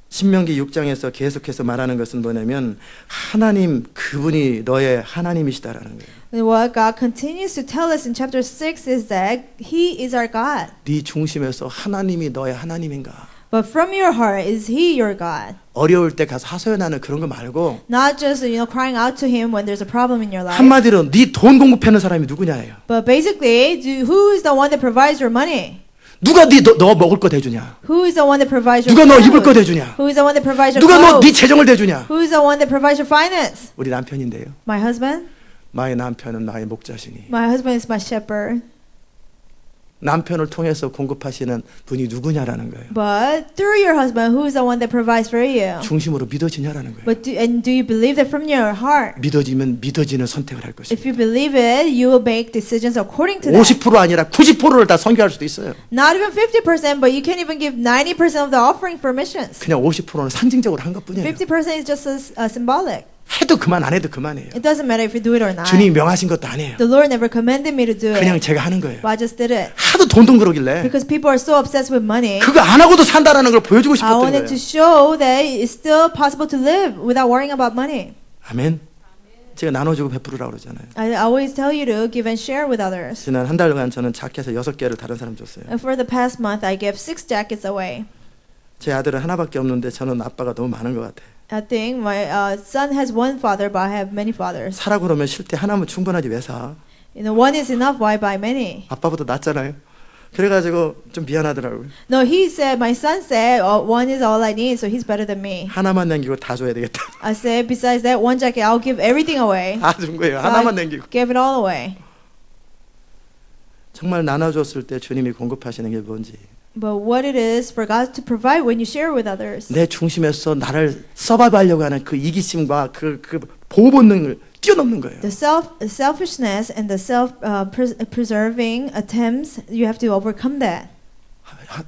신명기 6장에서 계속해서 말하는 것은 뭐냐면 하나님 그분이 너의 하나님이시다라는 거예요.
And what God continues to tell us in chapter 6 is that He is our God.
네 중심에서 하나님이 너의 하나님인가?
But from your heart, is He your God?
어려울 때 가서 하소연하는 그런 거 말고
Not just, crying out to Him when there's a problem in your life.
한마디로 네 돈 공급하는 사람이 누구냐예요.
But basically, who is the one that provides your money?
누가 너 먹을 거 대주냐?
Who is the one that provides your
누가 너
food?
입을 거 대주냐?
Who is the one that provides your
누가 너 네
clothes?
재정을 대주냐?
Who is the one that provides your finance?
우리 남편인데요.
My husband.
나의 남편은 나의 목자시니
My husband is my shepherd.
남편을 통해서 공급하시는 분이 누구냐라는 거예요.
But through your husband, who is the one that provides for you?
중심으로 믿어지냐라는 거예요.
But do you believe that from your heart?
믿어지면 믿어지는 선택을 할 것입니다.
If you believe it, you will make decisions according to that.
50% 아니라 90%를 다 선교할 수도 있어요.
Not even 50%, but you can't even give 90% of the offering for missions.
그냥 50%는 상징적으로 한 것뿐이에요.
50% is just symbolic.
해도 그만 안 해도 그만이에요.
It doesn't matter if you do it or not.
주님이 명하신 것도 아니에요.
The Lord never commanded me to do
그냥
it.
제가 하는 거예요.
But I just did it.
하도 돈돈 그러길래
Because people are so obsessed with money.
그거 안 하고도 산다라는 걸 보여주고
I
싶었던
wanted to
거예요.
show that it's still possible to live without worrying about money.
아멘. 제가 나눠주고 베풀으라고 그러잖아요.
I always tell you to give and share with others.
지난 한 달간 저는 자켓을 6개를 다른 사람 줬어요.
And for the past month, I gave 6 jackets away.
제 아들은 하나밖에 없는데 저는 아빠가 너무 많은 것 같아요.
I think my son has one father, but I have many fathers.
사라 그러면 쉴 때 하나면 충분하지 왜 사?
You know, one is enough. Why buy many?
아빠보다 낫잖아요. 그래가지고 좀 미안하더라고요.
No, he said. My son said, one is all I need, so he's better than me.
하나만 남기고 다 줘야 되겠다.
I said, besides that one jacket, I'll give everything away.
다 준 거예요.
So
하나만
I
남기고.
gave it all away.
정말 나눠줬을 때 주님이 공급하시는 게 뭔지.
But what it is for God to provide when you share with others.
내 중심에서 나를 서바이브하려고 하는 그 이기심과 그 보호 본능을 뛰어넘는 거예요.
The selfishness and the preserving attempts, you have to overcome that.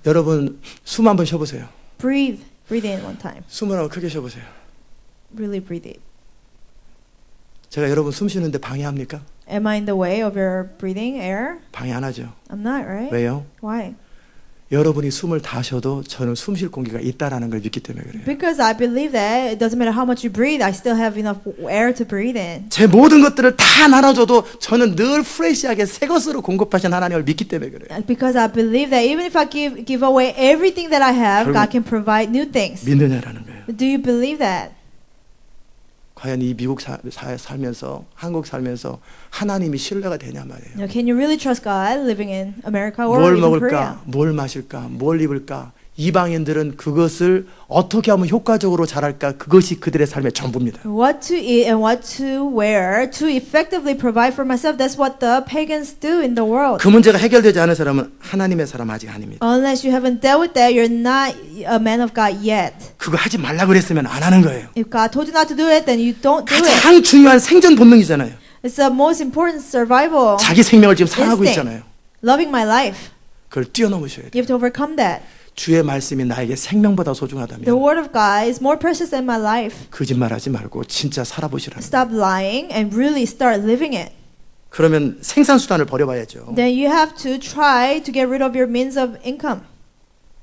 여러분 숨 한번 쉬어보세요.
Breathe in one time.
숨을 한번 크게 쉬어보세요.
Really breathe it.
제가 여러분 숨 쉬는데 방해합니까?
Am I in the way of your breathing air?
방해 안 하죠.
I'm not, right?
왜요?
Why?
여러분이 숨을 다 쉬어도 저는 숨 쉴 공기가 있다라는 걸 믿기 때문에 그래요.
Because I believe that it doesn't matter how much you breathe, I still have enough air to breathe in.
제 모든 것들을 다 나눠줘도 저는 늘 프레시하게 새 것으로 공급하신 하나님을 믿기 때문에 그래요.
Because I believe that even if I give away everything that I have, God can provide new things.
믿느냐라는 거예요.
Do you believe that?
과연 이 미국 살면서 한국 살면서 하나님이 신뢰가 되냐 말이에요.
You know, can you really trust God living in America or
뭘
even Korea?
먹을까, 뭘 마실까, 뭘 입을까. 이방인들은 그것을 어떻게 하면 효과적으로 잘할까 그것이 그들의 삶의 전부입니다.
What to eat and what to wear to effectively provide for myself. That's what the pagans do in the world.
그 문제가 해결되지 않은 사람은 하나님의 사람 아직 아닙니다.
Unless you haven't dealt with that, you're not a man of God yet.
그거 하지 말라 그랬으면 안 하는 거예요.
If God told you not to do it, then you don't do it.
가장 중요한 생존 본능이잖아요.
It's the most important survival.
자기 생명을 지금 살아가고
instinct.
있잖아요.
Loving my life.
그걸 뛰어넘으셔야 돼요.
You have to overcome that.
주의 말씀이 나에게 생명보다
The
소중하다면
word of God is more precious than my life.
거짓말하지 말고 진짜 살아보시라는 거예요.
Stop lying and really start living it.
그러면 생산수단을 버려봐야죠.
Then you have to try to get rid of your means of income.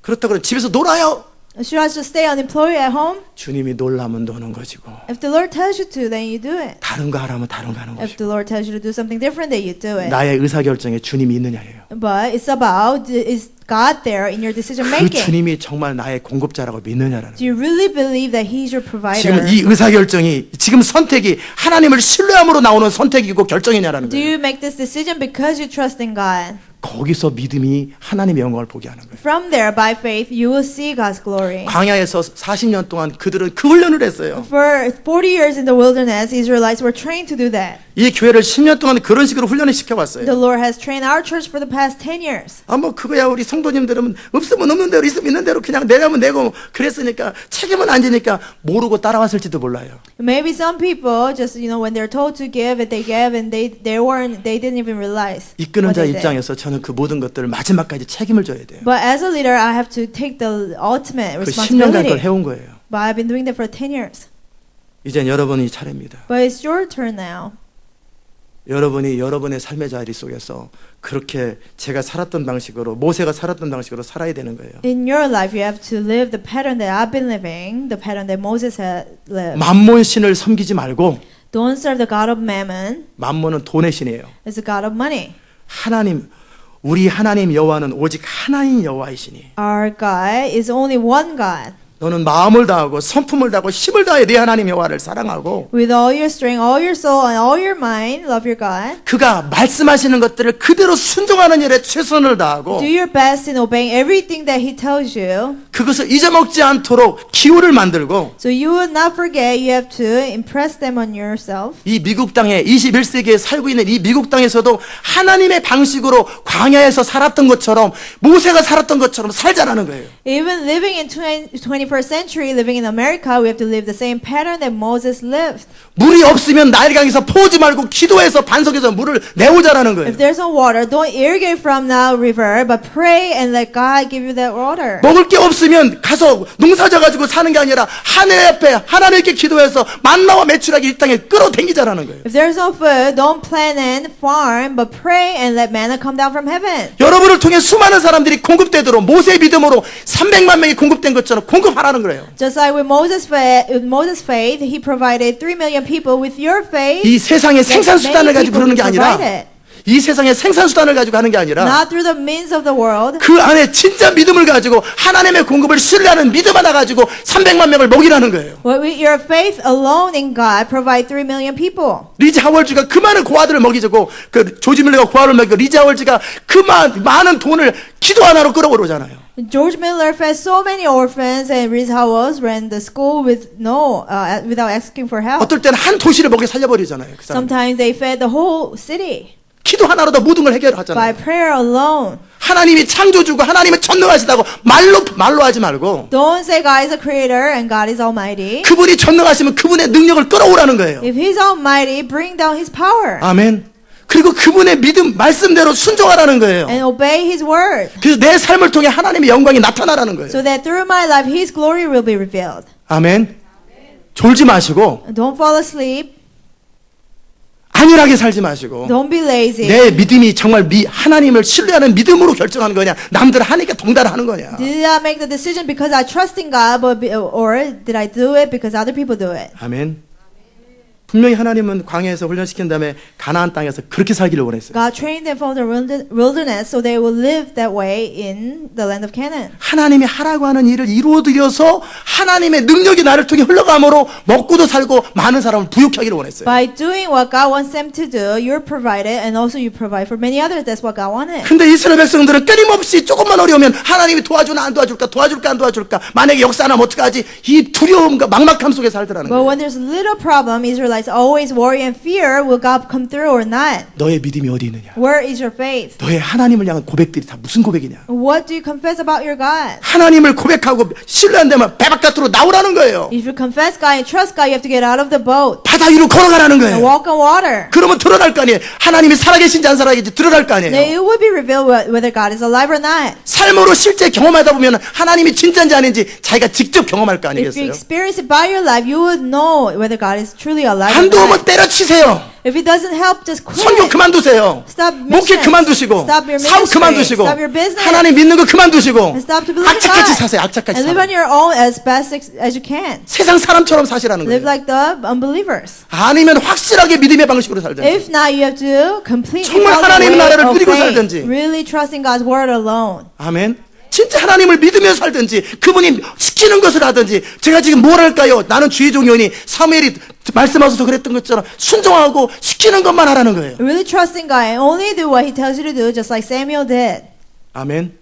그렇다고 그러면 집에서 놀아요.
Should I just stay unemployed at home?
주님이 놀라면 노는 것이고
If the Lord tells you to, then you do it.
다른 거 하라면 다른 거 하는
If
것이고
the Lord tells you to do something different, then you do it.
나의 의사결정에 주님이 있느냐예요.
But it's about, is God there in your decision
그
making?
주님이 정말 나의 공급자라고 믿느냐라는
Do you really believe that He's your provider?
지금 이 의사결정이 지금 선택이 하나님을 신뢰함으로 나오는 선택이고 결정이냐라는
Do
거예요.
you make this decision because you trust in God?
거기서 믿음이 하나님의 영광을 보게 하는 거예요.
From there, by faith, you will see God's glory.
광야에서 40년 동안 그들은 그 훈련을 했어요.
For 40 years in the wilderness, Israelites were trained to do that.
이 교회를 10년 동안 그런 식으로 훈련을 시켜왔어요.
The Lord has trained our church for the past 10 years.
뭐 그거야 우리 성도님들은 없으면 없는 대로 있으면 있는 대로 그냥 내려면 내고 그랬으니까 책임은 안 지니까 모르고 따라왔을지도 몰라요.
Maybe some people just, when they're told to give, they gave, and they didn't even realize.
이끄는
what
자
they did.
입장에서 저는 그 모든 것들을 마지막까지 책임을 져야 돼요.
But as a leader, I have to take the ultimate
그 10년간 그걸
responsibility.
해온 거예요.
But I've been doing that for 10 years.
이젠 여러분이 차례입니다.
But it's your turn now.
여러분이 여러분의 삶의 자리 속에서 그렇게 제가 살았던 방식으로 모세가 살았던 방식으로 살아야 되는 거예요.
In your life, you have to live the pattern that I've been living, the pattern that Moses had lived.
만몬 신을 섬기지 말고
Don't serve the God of mammon.
만몬은 돈의 신이에요.
It's the God of money.
하나님 우리 하나님 여호와는 오직 하나인 여호와이시니
Our God is only one God.
너는 마음을 다하고 성품을 다하고 힘을 다해 네 하나님 여호와를 사랑하고
With all your strength, all your soul, and all your mind, love your God.
그가 말씀하시는 것들을 그대로 순종하는 일에 최선을 다하고
Do your best in obeying everything that He tells you.
그것을 잊어먹지 않도록 기호를 만들고
So you will not forget, you have to impress them on yourself.
이 미국 땅에 21세기에 살고 있는 이 미국 땅에서도 하나님의 방식으로 광야에서 살았던 것처럼 모세가 살았던 것처럼 살자라는 거예요.
Even living in 21st century, living in America, we have to live the same pattern that Moses lived.
물이 없으면 나일강에서 포오지 말고 기도해서 반석에서 물을 내오자라는 거예요.
If there's no water, don't irrigate from the river, but pray and let God give you that water.
먹을 게 없으면 가서 농사져 가지고 사는 게 아니라 하늘 앞에 하나님께 기도해서 만나와 메추라기 이 땅에 끌어당기자라는 거예요.
If there's no food, don't plant and farm, but pray and let manna come down from heaven.
여러분을 통해 수많은 사람들이 공급되도록 모세의 믿음으로 300만 명이 공급된 것처럼 공급하라는 거예요.
Just like with Moses' faith, he provided 3 million people with your faith.
이 세상의
that
생산수단을
many
가지고
people
부르는 게
be
아니라
provided.
이 세상의 생산수단을 가지고 하는 게 아니라
Not through the means of the world.
그 안에 진짜 믿음을 가지고 하나님의 공급을 신뢰하는 믿음 하나 가지고 300만 명을 먹이라는 거예요.
But with your faith alone in God, provide 3 million people.
리즈 하월즈가 그 많은 고아들을 먹이고 그 조지 밀러가 고아를 먹이고 리즈 하월즈가 그 많은 돈을 기도 하나로 끌어오르잖아요.
George Miller fed so many orphans, and Riz Howells ran the school without asking for help.
어떨 때는 한 도시를 먹여 살려버리잖아요. 그 사람.
Sometimes they fed the whole city
기도 하나로도 모든 걸
by
해결하잖아요.
prayer alone.
하나님이 창조주고 하나님은 전능하시다고 말로 하지 말고
Don't say God is a creator and God is almighty.
그분이 전능하시면 그분의 능력을 끌어오라는 거예요.
If He's almighty, bring down His power
아멘. 그리고 그분의 믿음 말씀대로 순종하라는 거예요.
and obey His word,
그래서 내 삶을 통해 하나님의 영광이 나타나라는 거예요.
so that through my life His glory will be revealed.
아멘. 졸지 마시고
Don't fall asleep.
안일하게 살지 마시고
Don't be lazy.
내 믿음이 정말 하나님을 신뢰하는 믿음으로 결정하는 거냐 남들 하니까 동달하는 거냐.
Did I make the decision because I trust in God, or did I do it because other people do it?
아멘. 분명히 하나님은 광야에서 훈련시킨 다음에 가나안 땅에서 그렇게 살기를 원했어요.
God trained them from the wilderness so they will live that way in the land of Canaan.
하나님이 하라고 하는 일을 이루어드려서 하나님의 능력이 나를 통해 흘러감으로 먹고도 살고 많은 사람을 부유케 하기를 원했어요.
By doing what God wants them to do, you're provided, and also you provide for many others. That's what God wanted.
근데 이스라엘 백성들은 끊임없이 조금만 어려우면 하나님이 도와주나 안 도와줄까 도와줄까 안 도와줄까 만약에 역사하면 어떡하지 이 두려움과 막막함 속에 살더라는
But
거예요.
when there's a little problem, Israelites always worry and fear, will God come through or not?
너의 믿음이 어디 있느냐.
Where is your faith?
너의 하나님을 향한 고백들이 다 무슨 고백이냐.
What do you confess about your God?
하나님을 고백하고 신뢰한다면 배 바깥으로 나오라는 거예요.
If you confess God and trust God, you have to get out of the boat
바다 위로 걸어가라는
and
거예요.
walk on water.
그러면 드러날 거 아니에요. 하나님이 살아계신지 안 살아계신지 드러날 거
Then
아니에요.
it will be revealed whether God is alive or not.
삶으로 실제 경험하다 보면 하나님이 진짜인지 아닌지 자기가 직접 경험할 거
If you
아니겠어요.
experience it by your life, you would know whether God is truly alive or
안 도우면
not.
때려치세요.
If it doesn't help, just quit.
선교 그만두세요.
Stop
목회
missions.
그만두시고
Stop your
사업
ministry.
그만두시고
Stop your business.
하나님 믿는 거 그만두시고
And stop to believe in
악착같이
God.
사세요. 악착같이
And live on
사세요.
your own as best as you can.
세상 사람처럼 사시라는
Live
거예요.
like the unbelievers.
아니면 확실하게 믿음의 방식으로 살든지
If not, you have to completely
정말
follow the
하나님의
way
나라를
of
누리고
faith.
살든지.
Really trusting God's word alone.
아멘. 진짜 하나님을 믿으며 살든지 그분이 시키는 것을 하든지 제가 지금 뭘 할까요? 나는 주의 종이오니 사무엘이 말씀하셔서 그랬던 것처럼 순종하고 시키는 것만 하라는 거예요.
Really trusting God and only do what He tells you to do, just like Samuel did.
아멘.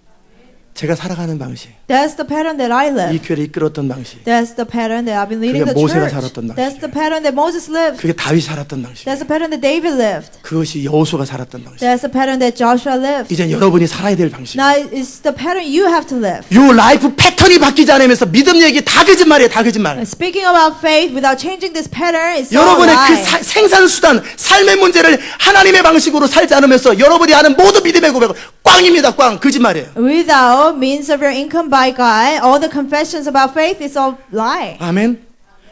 제가 살아가는 방식,
That's the pattern that I
이
live.
교회를 이끌었던 방식,
That's the pattern that I've been leading
그게
the
모세가
church.
살았던
That's
방식이에요.
the pattern that Moses lived.
그게 다윗이 살았던 방식,
That's the pattern that David lived.
그것이 여호수아가 살았던 방식.
That's the pattern that Joshua lived.
이젠 여러분이 살아야 될 방식.
Now it's the pattern you have to live.
요 라이프 패턴이 바뀌지 않으면서 믿음 얘기 다 거짓말이에요. 다 거짓말.
Speaking about faith without changing this pattern is so
여러분의 그
lie.
생산수단, 삶의 문제를 하나님의 방식으로 살지 않으면서 여러분이 하는 모든 믿음의 고백은 꽝입니다. 꽝. 거짓말이에요.
Without means of your income by God, all the confessions about faith is all lie.
아멘.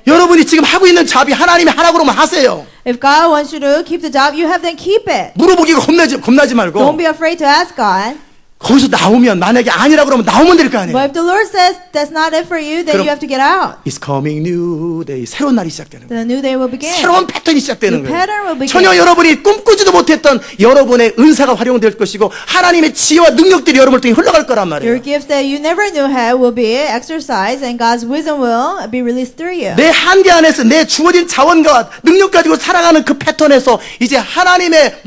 여러분이 지금 하고 있는 잡이 하나님이 하라고 그러면 하세요.
If God wants you to keep the job, you have to keep it.
물어보기가 겁나지
Don't
말고
be afraid to ask God.
거기서 나오면 만약에 아니라고 그러면 나오면 될 거 아니에요.
But if the Lord says that's not it for you, then
그럼-
you have to get out.
It's coming new day. 새로운 날이 시작되는 거예요.
Then a new day will begin.
새로운 패턴이 시작되는
New
거예요.
pattern will begin.
전혀 여러분이 꿈꾸지도 못했던 여러분의 은사가 활용될 것이고 하나님의 지혜와 능력들이 여러분을 통해 흘러갈 거란
Your
말이에요.
gifts that you never knew had will be exercised, and God's wisdom will be released through you.
내 한계 안에서 내 주어진 자원과 능력 가지고 살아가는 그 패턴에서 이제 하나님의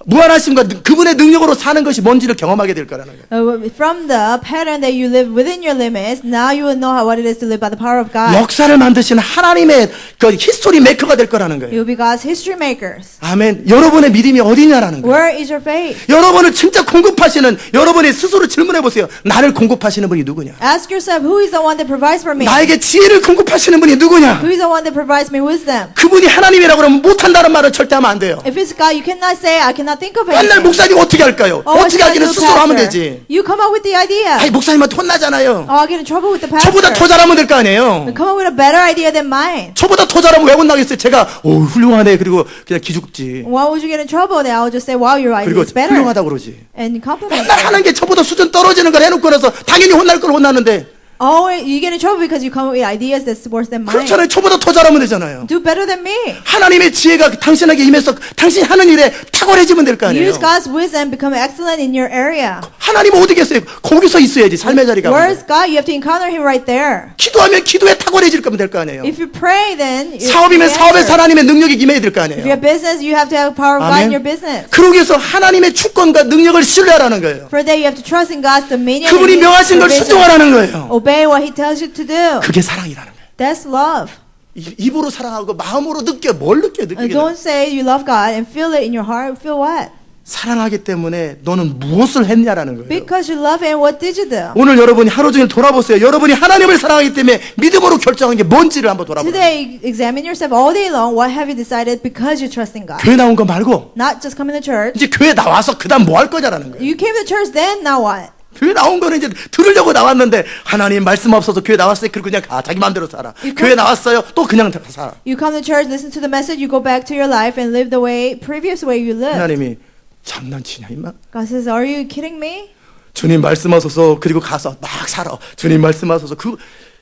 무한하심과 그분의 능력으로 사는 것이 뭔지를 경험하게 될 거라는 거예요.
From the pattern that you live within your limits, now you will know what it is to live by the power of God.
역사를 만드시는 하나님의 그 히스토리 메이커가 될 거라는 거예요.
You will be God's history makers.
아멘. 여러분의 믿음이 어디냐라는 거예요.
Where is your faith?
여러분을 진짜 공급하시는 여러분이 스스로 질문해 보세요. 나를 공급하시는 분이 누구냐?
Ask yourself, who is the one that provides for me?
나에게 지혜를 공급하시는 분이 누구냐?
Who is the one that provides me wisdom?
그분이 하나님이라고 그러면 못한다는 말을 절대 하면 안 돼요.
If it's God, you cannot say, I cannot think of
맨날
anything.
목사님 어떻게 할까요?
Oh, what
어떻게
should I
하기는
do,
스스로 하면
Pastor?
되지.
You come up with the idea.
아이 목사님한테 혼나잖아요.
Oh, I get in trouble with the pastor.
저보다 더 잘하면 될 거 아니에요.
Come up with a better idea than mine.
저보다 더 잘하면 왜 혼나겠어요? 제가 오 훌륭하네 그리고 그냥 기죽지.
Why would you get in trouble? Then I would just say, wow, your idea
그리고
is better.
훌륭하다고 그러지.
And compliment
맨날 하는 게 저보다 수준 떨어지는 걸 해놓고 나서 당연히 혼날 걸 혼나는데
Oh, you get in trouble because you come up with ideas that's worse than mine.
그렇잖아요. 저보다 더 잘하면 되잖아요.
Do better than me.
하나님의 지혜가 당신에게 임해서 당신이 하는 일에 탁월해지면 될 거 아니에요.
Use God's wisdom, become excellent in your area.
하나님은 어디 계세요? 거기서 있어야지 삶의 자리가.
Where is God? You have to encounter Him right there.
기도하면 기도에 탁월해질 거면 될 거 아니에요.
If you pray, then
사업이면 사업에 하나님의 능력이 임해야 될 거
If you
아니에요.
have business, you have to have power of God in
아멘.
your business.
그러기 위해서 하나님의 주권과 능력을 신뢰하라는 거예요.
For that, you have to trust in God's dominion.
그분이
and His
명하신 걸
provision.
순종하라는 거예요.
Obey what He tells you to do.
그게 사랑이라는 거예요.
That's love.
입으로 사랑하고 마음으로 느껴. 뭘 느껴? 느끼게.
Don't say you love God and feel it in your heart. Feel what?
사랑하기 때문에 너는 무엇을 했냐라는 거예요.
Because you love Him, what did you do?
오늘 여러분이 하루 종일 돌아보세요. 여러분이 하나님을 사랑하기 때문에 믿음으로 결정한 게 뭔지를 한번 돌아보세요.
Today, examine yourself all day long. What have you decided because you trust in God?
교회 나온 거 말고
Not just coming to church.
이제 교회 나와서 그다음 뭐 할 거냐라는 거예요.
You came to church, then now what?
교회 나온 거는 이제 들으려고 나왔는데 하나님 말씀 없어서 교회 나왔어요. 그리고 그냥 자기 마음대로 살아. 교회 나왔어요. 또 그냥 살아.
You come to church, listen to the message, you go back to your life and live the previous way you lived.
하나님이 장난치냐 임마.
God says, are you kidding me?
주님 말씀하소서 그리고 가서 막 살아. 주님 말씀하소서 그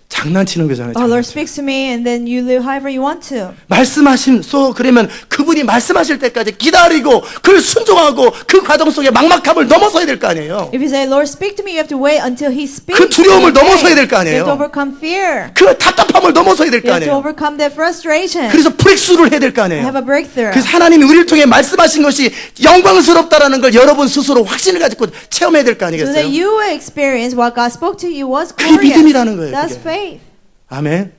장난치는 거잖아요.
Oh, Lord
장난치.
speaks to me and then you live however you want to.
말씀하심소 그러면 그분이 말씀하실 때까지 기다리고 그를 순종하고 그 과정 속에 막막함을 넘어서야 될 거 아니에요.
If you say, Lord speak to me, you have to wait until He speaks.
그 두려움을
You
넘어서야 될 거
have to
아니에요.
overcome fear.
그 답답함을 넘어서야 될
You
거
have to
아니에요.
overcome that frustration.
그래서 브렉스루를 해야 될 거 아니에요.
Have a breakthrough.
그래서 하나님이 우리를 통해 말씀하신 것이 영광스럽다라는 걸 여러분 스스로 확신을 가지고 체험해야 될 거
So that
아니겠어요?
you will experience what God spoke to you was
그게
glorious.
믿음이라는 거예요,
That's
그게.
faith.
아멘.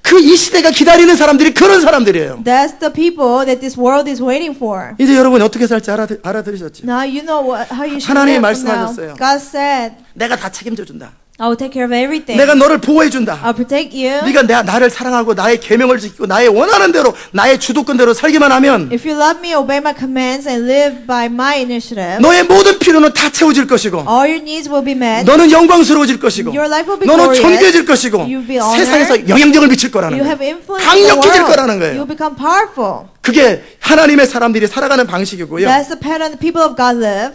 그 이 시대가 기다리는 사람들이 그런 사람들이에요.
That's the people that this world is waiting for.
이제 여러분이 어떻게 살지 알아들으셨지?
Now you know how you should
하나님이
live from now.
말씀하셨어요.
God said,
내가 다 책임져 준다.
I will take care of everything.
내가 너를 보호해 준다.
I'll protect you.
네가 나를 사랑하고 나의 계명을 지키고 나의 원하는 대로 나의 주도권대로 살기만 하면
If you love me, obey my commands, and live by my initiative,
너의 모든 필요는 다 채워질 것이고
all your needs will be met.
너는 영광스러워질 것이고
Your life will be
너는
glorious.
존귀해질 것이고
You'll be honored.
세상에서 영향력을 미칠 거라는
You
거예요.
have influence in the
강력해질
world.
거라는 거예요.
You'll become powerful.
그게 하나님의 사람들이 살아가는 방식이고요.
That's the pattern the people of God live.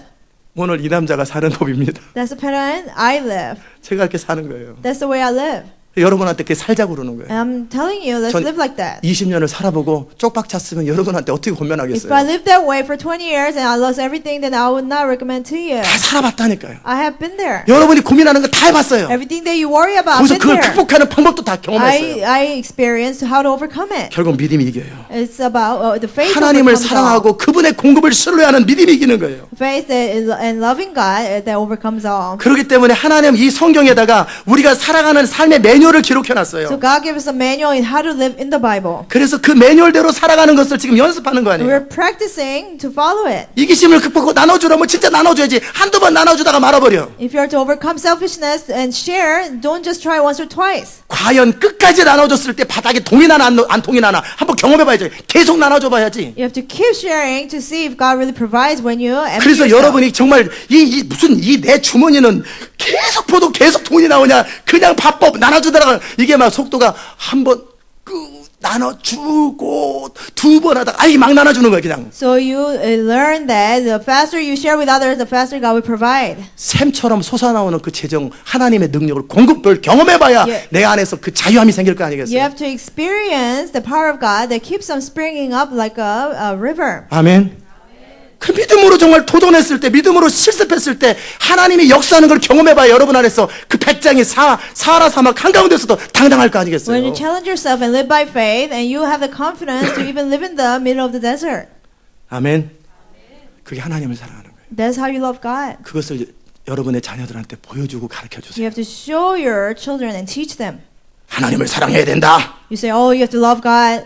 오늘 이 남자가 사는 법입니다.
That's the pattern I live.
제가 이렇게 사는 거예요.
That's the way I live.
여러분한테 그렇게 살자고 그러는 거예요.
And I'm telling you, let's
전
live like that.
20년을 살아보고 쪽박 찼으면 여러분한테 어떻게
If I
권면하겠어요?
lived that way for 20 years and I lost everything, then I would not recommend to you.
다 살아봤다니까요.
I have been there.
여러분이 고민하는 거 다 해봤어요.
Everything that you worry about, I've
거기서
been
그걸
there.
극복하는 방법도 다 경험했어요.
I experienced how to overcome it.
결국 믿음이 이겨요.
It's about the faith
하나님을
overcomes all.
사랑하고 그분의 공급을 신뢰하는 믿음이 이기는 거예요.
Faith and loving God that overcomes all.
그렇기 때문에 하나님 이 성경에다가 우리가 살아가는 삶의 매뉴얼을 기록해놨어요.
So God gave us a manual in how to live in the Bible.
그래서 그 매뉴얼대로 살아가는 것을 지금 연습하는 거 아니에요.
We're practicing to follow it.
이기심을 극복하고 나눠주라면 진짜 나눠줘야지. 한두 번 나눠주다가 말아버려.
If you are to overcome selfishness and share, don't just try once or twice.
과연 끝까지 나눠줬을 때 바닥에 동이 나나 안 동이 나나 한번 경험해봐야지. 계속 나눠줘봐야지.
You have to keep sharing to see if God really provides when you empty
그래서
yourself.
여러분이 정말 무슨 이 내 주머니는 계속 보도 계속 돈이 나오냐. 그냥 밥법 나눠주다가 이게 막 속도가 한번 나눠주고 두 번 하다가 아이 막 나눠주는 거예요. 그냥
So you learn that the faster you share with others, the faster God will provide.
샘처럼 솟아나오는 그 재정 하나님의 능력을 공급을 경험해봐야
예.
내 안에서 그 자유함이 생길 거
You
아니겠어요?
have to experience the power of God that keeps on springing up like a river.
아멘. 그 믿음으로 정말 도전했을 때, 믿음으로 실습했을 때 하나님이 역사하는 걸 경험해봐야 여러분 안에서 그 백장이 사하라 사막 한가운데서도 당당할 거
When
아니겠어요?
you challenge yourself and live by faith, and you have the confidence to even live in the middle of the desert.
아멘. 그게 하나님을 사랑하는 거예요.
That's how you love God.
그것을 여러분의 자녀들한테 보여주고 가르쳐
You
주세요.
have to show your children and teach them.
하나님을 사랑해야 된다.
You say, oh, you have to love God.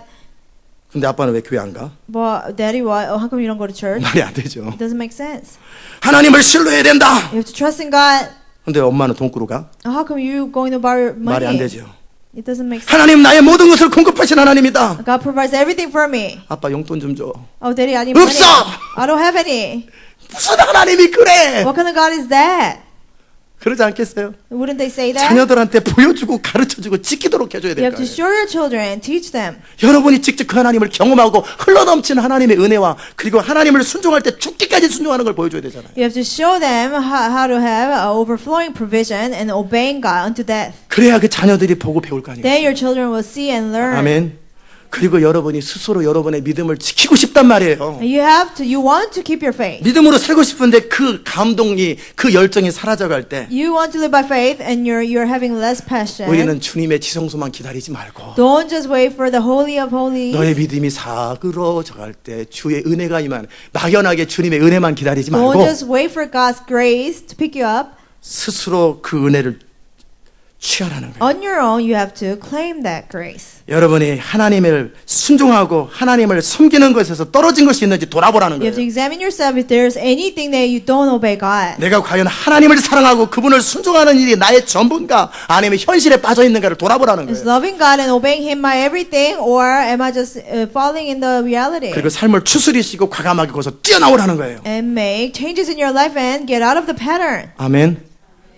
근데 아빠는 왜 교회 안 가?
But daddy, why? Oh, how come you don't go to church?
말이 안 되죠.
It doesn't make sense.
하나님을 신뢰해야 된다.
You have to trust in God.
근데 엄마는 돈꾸러 가?
Oh, how come you going to borrow
말이 안
money?
되죠.
It doesn't make sense.
하나님 나의 모든 것을 공급하신 하나님이다.
God provides everything for me.
아빠 용돈 좀 줘.
Oh, daddy, I need
없어!
money. I don't have any.
무슨 하나님이 그래?
What kind of God is that?
그러지 않겠어요?
Wouldn't they say that?
자녀들한테 보여주고 가르쳐주고 지키도록 해줘야
You
될
have
거예요.
to show your children and teach them.
여러분이 직접 그 하나님을 경험하고 흘러넘치는 하나님의 은혜와 그리고 하나님을 순종할 때 죽기까지 순종하는 걸 보여줘야 되잖아요.
You have to show them how to have overflowing provision and obeying God unto death.
그래야 그 자녀들이 보고 배울 거
Then
아니겠어요?
your children will see and learn.
아멘. 그리고 여러분이 스스로 여러분의 믿음을 지키고 싶단 말이에요.
You want to keep your faith.
믿음으로 살고 싶은데 그 감동이 그 열정이 사라져갈 때
You want to live by faith and you're having less passion.
우리는 주님의 지성소만 기다리지 말고
Don't just wait for the holy of holies.
너의 믿음이 사그러져갈 때 주의 은혜가 임한 막연하게 주님의 은혜만 기다리지
Don't
말고
just wait for God's grace to pick you up.
스스로 그 은혜를 취하라는 거예요.
On your own, you have to claim that grace.
여러분이 하나님을 순종하고 하나님을 섬기는 것에서 떨어진 것이 있는지 돌아보라는
You have to
거예요.
examine yourself if there's anything that you don't obey God.
내가 과연 하나님을 사랑하고 그분을 순종하는 일이 나의 전부인가 아니면 현실에 빠져 있는가를 돌아보라는
Is
거예요.
loving God and obeying Him my everything, or am I just falling in the reality?
그리고 삶을 추스리시고 과감하게 거기서 뛰어나오라는 거예요.
And make changes in your life and get out of the pattern.
아멘.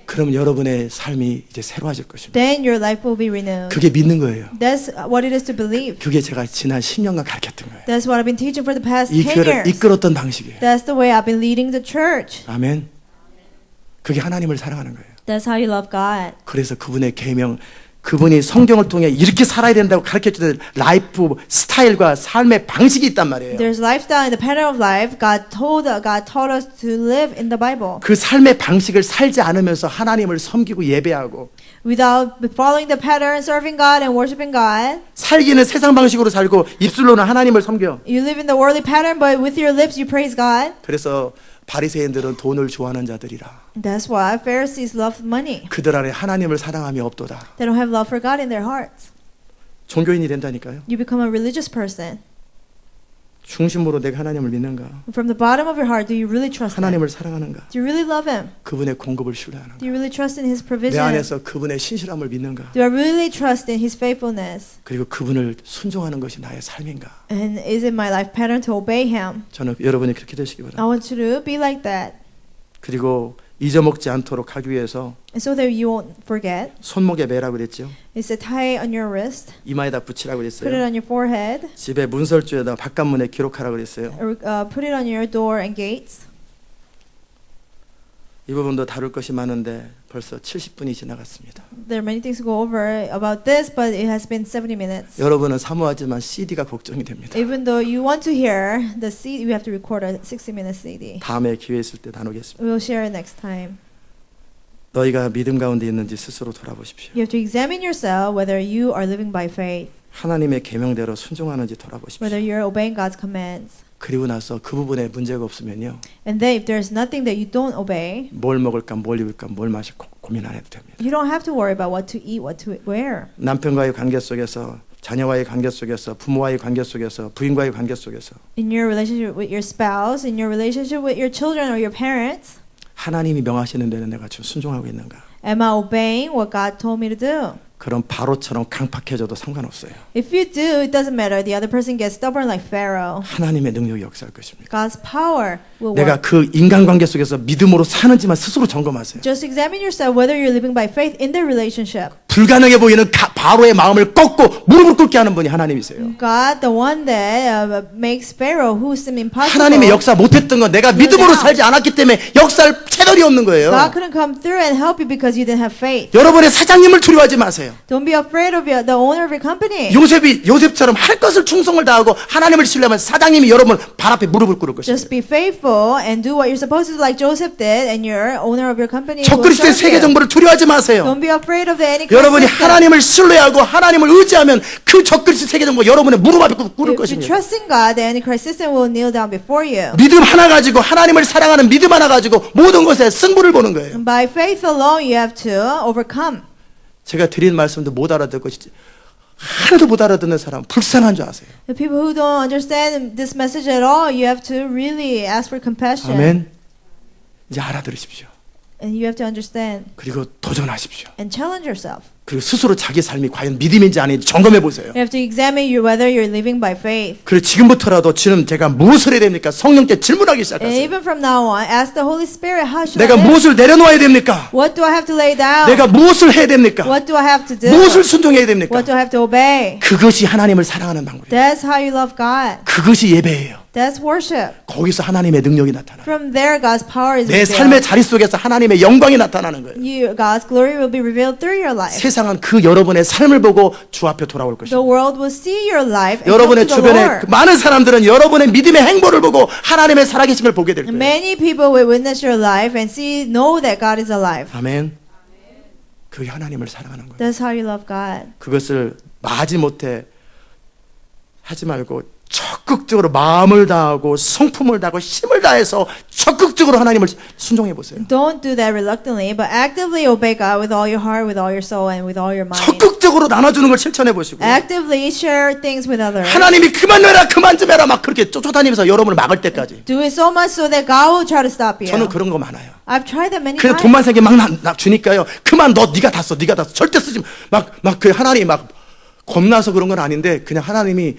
그럼 여러분의 삶이 이제 새로워질 것입니다.
Then your life will be renewed.
그게 믿는 거예요.
That's what it is to believe.
그게 제가 지난 10년간 가르쳤던 거예요.
That's what I've been teaching for the past
이
10
교회를
years.
이끌었던 방식이에요.
That's the way I've been leading the church.
아멘. 그게 하나님을 사랑하는 거예요.
That's how you love God.
그래서 그분의 계명, 그분이 성경을 통해 이렇게 살아야 된다고 가르쳐주는 라이프 스타일과 삶의 방식이 있단 말이에요.
There's lifestyle in the pattern of life God taught us to live in the Bible.
그 삶의 방식을 살지 않으면서 하나님을 섬기고 예배하고
Without following the pattern, serving God and worshiping God,
살기는 세상 방식으로 살고 입술로는 하나님을 섬겨.
you live in the worldly pattern, but with your lips you praise God.
그래서 바리새인들은 돈을 좋아하는 자들이라.
That's why Pharisees love money.
그들 안에 하나님을 사랑함이 없도다.
They don't have love for God in their hearts.
종교인이 된다니까요.
You become a religious person.
중심으로 내가 하나님을 믿는가?
From the bottom of your heart, do you really trust Him?
하나님을 사랑하는가?
Do you really love Him?
그분의 공급을 신뢰하는가?
Do you really trust in His
내
provision?
안에서 그분의 신실함을 믿는가?
Do I really trust in His faithfulness?
그리고 그분을 순종하는 것이 나의 삶인가?
And is it my life pattern to obey Him?
저는 여러분이 그렇게 되시기 바랍니다.
I want you to be like that.
그리고 잊어먹지 않도록 하기 위해서
And so that you won't forget.
손목에 매라고 그랬죠.
It's to tie it on your wrist,
이마에다 붙이라고
put it
그랬어요.
on your forehead,
집에 문설주에다 바깥문에 기록하라고 그랬어요.
or put it on your door and gates.
이 부분도 다룰 것이 많은데 벌써 70분이 지나갔습니다.
There are many things to go over about this, but it has been 70 minutes.
여러분은 사모하지만 CD가 걱정이 됩니다.
Even though you want to hear the CD, we have to record a 60-minute CD.
다음에 기회 있을 때 나누겠습니다.
We'll share it next time.
너희가 믿음 가운데 있는지 스스로 돌아보십시오.
You have to examine yourself whether you are living by faith,
하나님의 계명대로 순종하는지 돌아보십시오.
whether you're obeying God's commands.
그리고 나서 그 부분에 문제가 없으면요.
And then if there's nothing that you don't obey,
뭘 먹을까, 뭘 입을까, 뭘 마실까 고민 안 해도 됩니다.
you don't have to worry about what to eat, what to wear.
남편과의 관계 속에서, 자녀와의 관계 속에서, 부모와의 관계 속에서, 부인과의 관계 속에서
In your relationship with your spouse, in your relationship with your children or your parents,
하나님이 명하시는 데는 내가 지금 순종하고 있는가?
am I obeying what God told me to do?
그럼 바로처럼 강팍해져도 상관없어요.
If you do, it doesn't matter. The other person gets stubborn like Pharaoh.
하나님의 능력이 역사할 것입니다.
God's power will
내가
work.
그 인간관계 속에서 믿음으로 사는지만 스스로 점검하세요.
Just examine yourself whether you're living by faith in the relationship.
불가능해 보이는 바로의 마음을 꺾고 무릎을 꿇게 하는 분이 하나님이세요.
God, the one that makes Pharaoh who seemed impossible.
하나님의 역사 못했던 건 내가 믿음으로 살지 않았기 때문에 역사할 채널이 없는 거예요.
God couldn't come through and help you because you didn't have faith.
여러분의 사장님을 두려워하지 마세요.
Don't be afraid of the owner of your company.
요셉처럼 할 것을 충성을 다하고 하나님을 신뢰하면 사장님이 여러분 발 앞에 무릎을 꿇을 것입니다.
Just be faithful and do what you're supposed to do like Joseph did, and your owner of your company will
적그리스도의
serve
세계
you.
정보를 두려워하지 마세요.
Don't be afraid of the Antichrist
여러분이
system.
하나님을 신뢰하고 하나님을 의지하면 그 적그리스도 세계 정보 여러분의 무릎 앞에 꿇을
If you
것입니다.
trust in God, the Antichrist system will kneel down before you.
믿음 하나 가지고 하나님을 사랑하는 믿음 하나 가지고 모든 것에 승부를 보는 거예요.
And by faith alone, you have to overcome.
제가 드린 말씀도 못 알아듣고 하나도 못 알아듣는 사람 불쌍한 줄 아세요.
The people who don't understand this message at all, you have to really ask for compassion.
아멘. 이제 알아들으십시오.
And you have to understand
그리고 도전하십시오.
and challenge yourself.
그리고 스스로 자기 삶이 과연 믿음인지 아닌지 점검해 보세요.
You have to examine whether you're living by faith.
그리고 지금부터라도 지금 제가 무엇을 해야 됩니까? 성령께 질문하기
And
시작하세요.
even from now on, ask the Holy Spirit, how should
내가
I live?
무엇을 내려놓아야 됩니까?
What do I have to lay down?
내가 무엇을 해야 됩니까?
What do I have to do?
무엇을 순종해야 됩니까?
What do I have to obey?
그것이 하나님을 사랑하는 방법이에요.
That's how you love God.
그것이 예배예요.
That's worship.
거기서 하나님의 능력이 나타나요.
From there, God's power is
내
revealed.
삶의 자리 속에서 하나님의 영광이 나타나는 거예요.
God's glory will be revealed through your life.
세상은 그 여러분의 삶을 보고 주 앞에 돌아올
The
것입니다.
world will see your life and come
여러분의
to the
주변에
Lord.
많은 사람들은 여러분의 믿음의 행보를 보고 하나님의 살아계심을 보게 될
And
거예요.
many people will witness your life and know that God is alive.
아멘. 그게 하나님을 사랑하는 거예요.
That's how you love God.
그것을 마지못해 하지 말고 적극적으로 마음을 다하고 성품을 다하고 힘을 다해서 적극적으로 하나님을 순종해 보세요.
Don't do that reluctantly, but actively obey God with all your heart, with all your soul, and with all your mind.
적극적으로 나눠주는 걸 실천해 보시고
Actively share things with others.
하나님이 그만 해라 그만 좀 해라 막 그렇게 쫓아다니면서 여러분을 막을 때까지
Do it so much so that God will try to stop you.
저는 그런 거 많아요.
I've tried that many
그냥
times.
돈만 세게 막 주니까요. 그만 너 네가 다 써 절대 쓰지 막 그 하나님이 막 겁나서 그런 건 아닌데 그냥 하나님이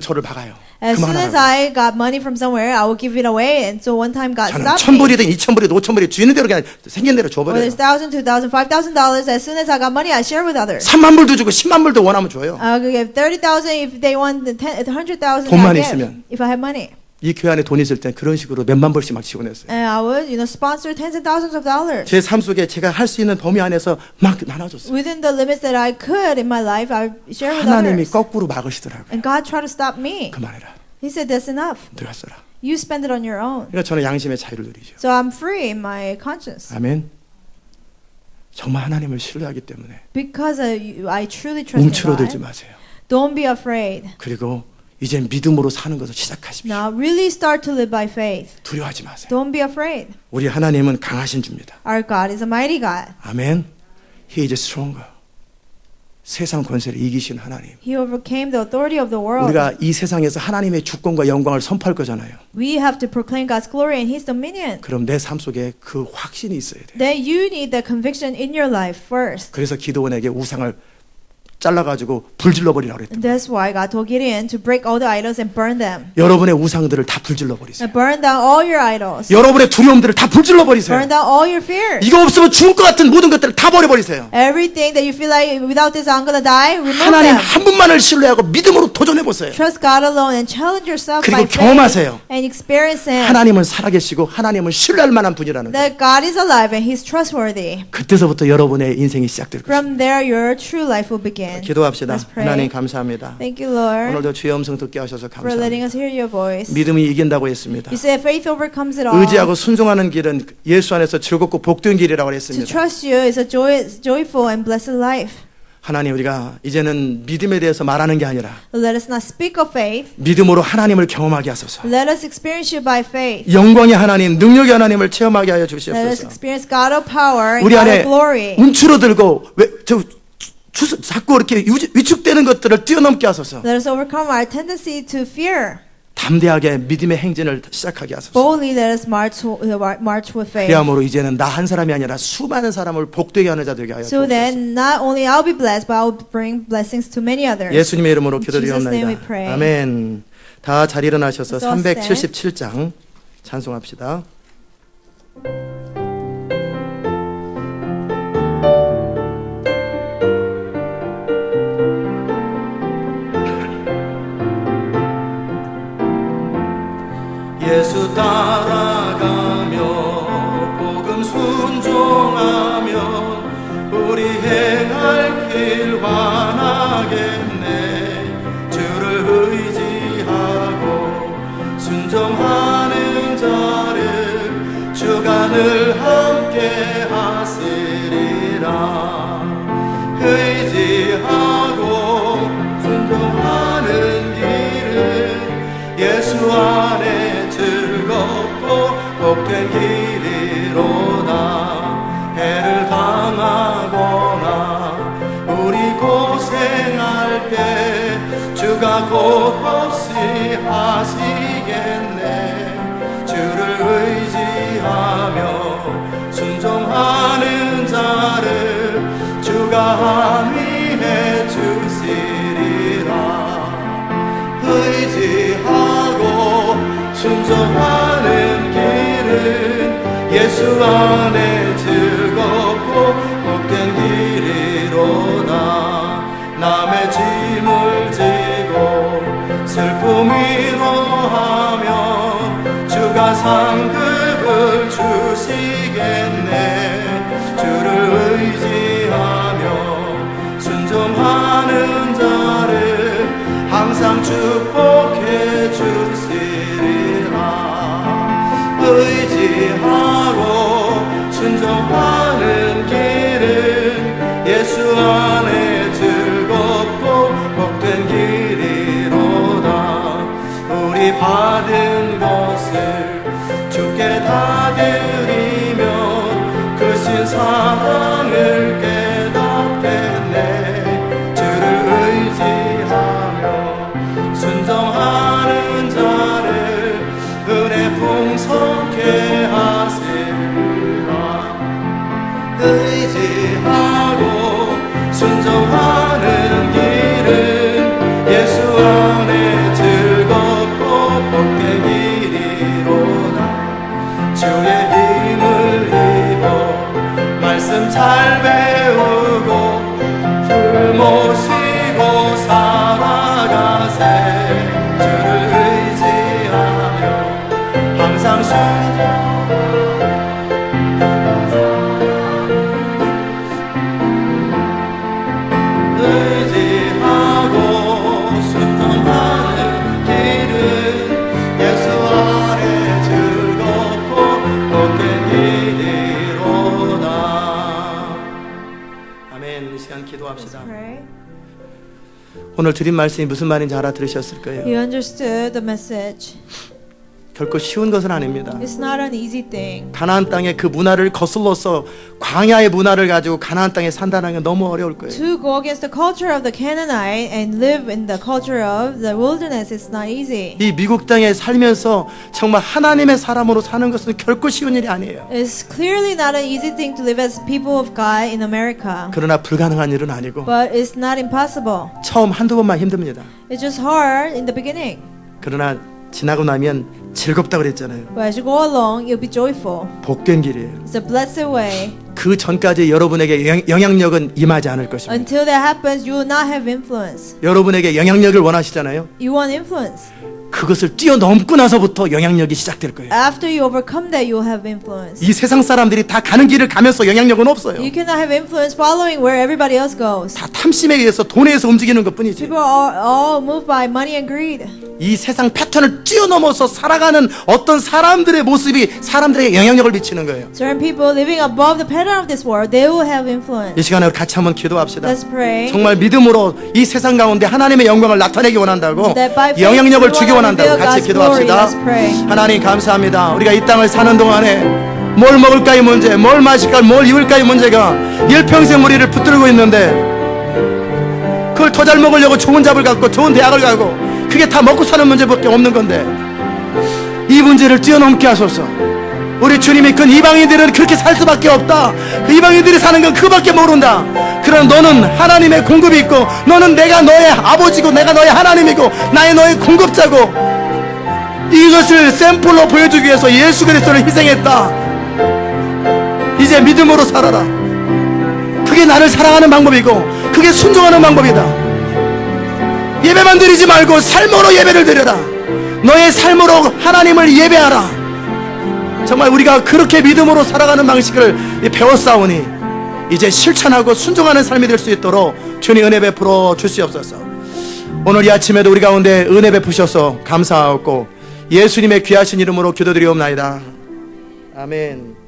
저를 박아요.
As soon as
그만하라고.
I got money from somewhere, I will give it away. And so one time God
저는
stopped me.
1,000불이든 2,000불이든 5,000불이 주는 대로 그냥 생긴 대로
Whether
줘버려요.
it's $1,000, $2,000, $5,000, as soon as I got money, I share with others.
3만 불도 주고 10만 불도 원하면 줘요.
I'll give 30,000 if they want the 100,000.
돈만
I give,
있으면.
if I have money.
이 교회 안에 돈 있을 땐 그런 식으로 몇만 불씩 막 지원했어요.
And I would, sponsor tens of thousands of dollars.
제 삶 속에 제가 할 수 있는 범위 안에서 막 나눠줬어요.
Within the limits that I could in my life, I share with
하나님이
others.
거꾸로 막으시더라고요.
And God tried to stop me.
그만해라.
He said, that's enough.
네가 써라.
You spend it on your own.
그러니까 저는 양심의 자유를 누리죠.
So I'm free in my conscience.
아멘. 정말 하나님을 신뢰하기 때문에
Because I truly trust in
움츠러들지
God.
마세요.
Don't be afraid.
그리고 이제 믿음으로 사는 것을 시작하십시오.
Now really start to live by faith.
두려워하지 마세요.
Don't be afraid.
우리 하나님은 강하신 주입니다.
Our God is a mighty God.
아멘. He is stronger. 세상 권세를 이기신 하나님.
He overcame the authority of the world.
우리가 이 세상에서 하나님의 주권과 영광을 선포할 거잖아요.
We have to proclaim God's glory and His dominion.
그럼 내 삶 속에 그 확신이 있어야 돼요.
Then you need the conviction in your life first.
그래서 기도원에게 우상을 잘라가지고 불질러 버리라고 그랬던
And that's why God told Gideon to break all the idols and burn them.
여러분의 우상들을 다 불질러 버리세요.
And burn down all your idols.
여러분의 두려움들을 다 불질러 버리세요.
Burn down all your fears.
이거 없으면 죽을 것 같은 모든 것들을 다 버려버리세요.
Everything that you feel like without this I'm gonna die, remove
하나님
them.
한 분만을 신뢰하고 믿음으로 도전해 보세요.
Trust God alone and challenge yourself
그리고
by faith
경험하세요.
and experience Him.
하나님은 살아계시고 하나님은 신뢰할 만한 분이라는 거예요.
That God is alive and He's trustworthy.
그때서부터 여러분의 인생이 시작될 것입니다.
From there, your true life will begin.
기도합시다.
Let's pray.
하나님 감사합니다.
Thank you, Lord,
오늘도 주의 음성 듣게 하셔서
for letting
감사합니다.
us hear your voice.
믿음이 이긴다고 했습니다.
You said faith overcomes it all.
의지하고 순종하는 길은 예수 안에서 즐겁고 복된 길이라고
To
했습니다.
trust you is a joyful and blessed life.
하나님 우리가 이제는 믿음에 대해서 말하는 게 아니라
Let us not speak of faith.
믿음으로 하나님을 경험하게 하소서.
Let us experience you by faith.
영광의 하나님, 능력의 하나님을 체험하게 하여
Let us
주시옵소서.
experience God of power and
우리
God
안에
of glory.
움츠러들고 자꾸 이렇게 위축되는 것들을 뛰어넘게 하소서.
Let us overcome our tendency to fear.
담대하게 믿음의 행진을 시작하게 하소서.
Boldly let us march with faith.
그야말로 이제는 나 한 사람이 아니라 수많은 사람을 복되게 하는 자 되게 하여
So
주옵소서.
then not only I'll be blessed, but I'll bring blessings to many others.
예수님의 이름으로
In Jesus' name we
기도드리옵나이다.
pray.
아멘. 다 잘 일어나셔서
Let's all stand.
377장 찬송합시다. 예수 따라가며 복음 순종하며 우리 행할 길 환하겠네. 주를 의지하고 순종하는 자를 주가 늘 함께 하시리라. 의지하고 순종하는 길은 예수 안에 즐겁고 복된 길이로다. 해를 당하거나 우리 고생할 때 주가 곧 없이 하시겠네. 주를 의지하며 순종하는 자를 주가 안위해 주시리라. 의지하고 순종하는 길은 예수 안에 즐겁고 복된 길이로다. 남의 짐을 지고 슬픔 위로하며 주가 상급을 주시겠네. 주를 의지하며 순종하는 자를 항상 축복해 주시리라. 의지하고 순종하는 길은 예수 안에 즐겁고 복된 길이로다. 우리 받은 것을 주께 다 드리면 그 신 사랑을 깨닫겠네. 주를 의지하며 순종하는 자를 은혜 풍성케 하시리라. 의지하고 순종하는 길은 예수 안에 즐겁고 복된 길이로다. 주의 힘을 입어 말씀 잘 배우고 주를 모시고 살아가세. 주를 의지하며 항상 의지하고 순종하는 길은 예수 안에 즐겁고 복된 길이로다. 아멘. 이 시간 기도합시다.
Pray.
오늘 드린 말씀이 무슨 말인지 알아들으셨을 거예요.
You understood the message.
결코 쉬운 것은 아닙니다.
It's not an easy thing.
가나안 땅의 그 문화를 거슬러서 광야의 문화를 가지고 가나안 땅에 산다는 게 너무 어려울 거예요.
To go against the culture of the Canaanite and live in the culture of the wilderness is not easy.
이 미국 땅에 살면서 정말 하나님의 사람으로 사는 것은 결코 쉬운 일이 아니에요.
It's clearly not an easy thing to live as people of God in America.
그러나 불가능한 일은 아니고
But it's not impossible.
처음 한두 번만 힘듭니다.
It's just hard in the beginning.
그러나 지나고 나면 즐겁다고 그랬잖아요.
But as you go along, you'll be joyful.
복된 길이에요.
It's a blessed way.
그 전까지 여러분에게 영향력은 임하지 않을 것입니다.
Until that happens, you will not have influence.
여러분에게 영향력을 원하시잖아요.
You want influence.
그것을 뛰어넘고 나서부터 영향력이 시작될 거예요.
After you overcome that, you'll have influence.
이 세상 사람들이 다 가는 길을 가면서 영향력은 없어요.
You cannot have influence following where everybody else goes.
다 탐심에 의해서 돈에 의해서 움직이는 것뿐이지.
People are all moved by money and greed.
이 세상 패턴을 뛰어넘어서 살아가는 어떤 사람들의 모습이 사람들에게 영향력을 미치는 거예요.
Certain people living above the pattern of this world, they will have influence.
이 시간에 같이 한번 기도합시다.
Let's pray.
정말 믿음으로 이 세상 가운데 하나님의 영광을 나타내기 원한다고,
That by faith
영향력을
we
주기
wanna
원한다고
reveal
같이
God's
기도합시다.
glory. Let's pray.
하나님 감사합니다. 우리가 이 땅을 사는 동안에 뭘 먹을까의 문제, 뭘 마실까, 뭘 입을까의 문제가 일평생 우리를 붙들고 있는데, 그걸 더 잘 먹으려고 좋은 잡을 갖고 좋은 대학을 가고 그게 다 먹고 사는 문제밖에 없는 건데, 이 문제를 뛰어넘게 하소서. 우리 주님이 그 이방인들은 그렇게 살 수밖에 없다. 그 이방인들이 사는 건 그거밖에 모른다. 그러나 너는 하나님의 공급이 있고, 너는 내가 너의 아버지고 내가 너의 하나님이고 너의 공급자고, 이것을 샘플로 보여주기 위해서 예수 그리스도를 희생했다. 이제 믿음으로 살아라. 그게 나를 사랑하는 방법이고 그게 순종하는 방법이다. 예배만 드리지 말고 삶으로 예배를 드려라. 너의 삶으로 하나님을 예배하라. 정말 우리가 그렇게 믿음으로 살아가는 방식을 배웠사오니 이제 실천하고 순종하는 삶이 될 수 있도록 주님 은혜 베풀어 주시옵소서. 오늘 이 아침에도 우리 가운데 은혜 베푸셔서 감사하고 예수님의 귀하신 이름으로 기도드리옵나이다. 아멘.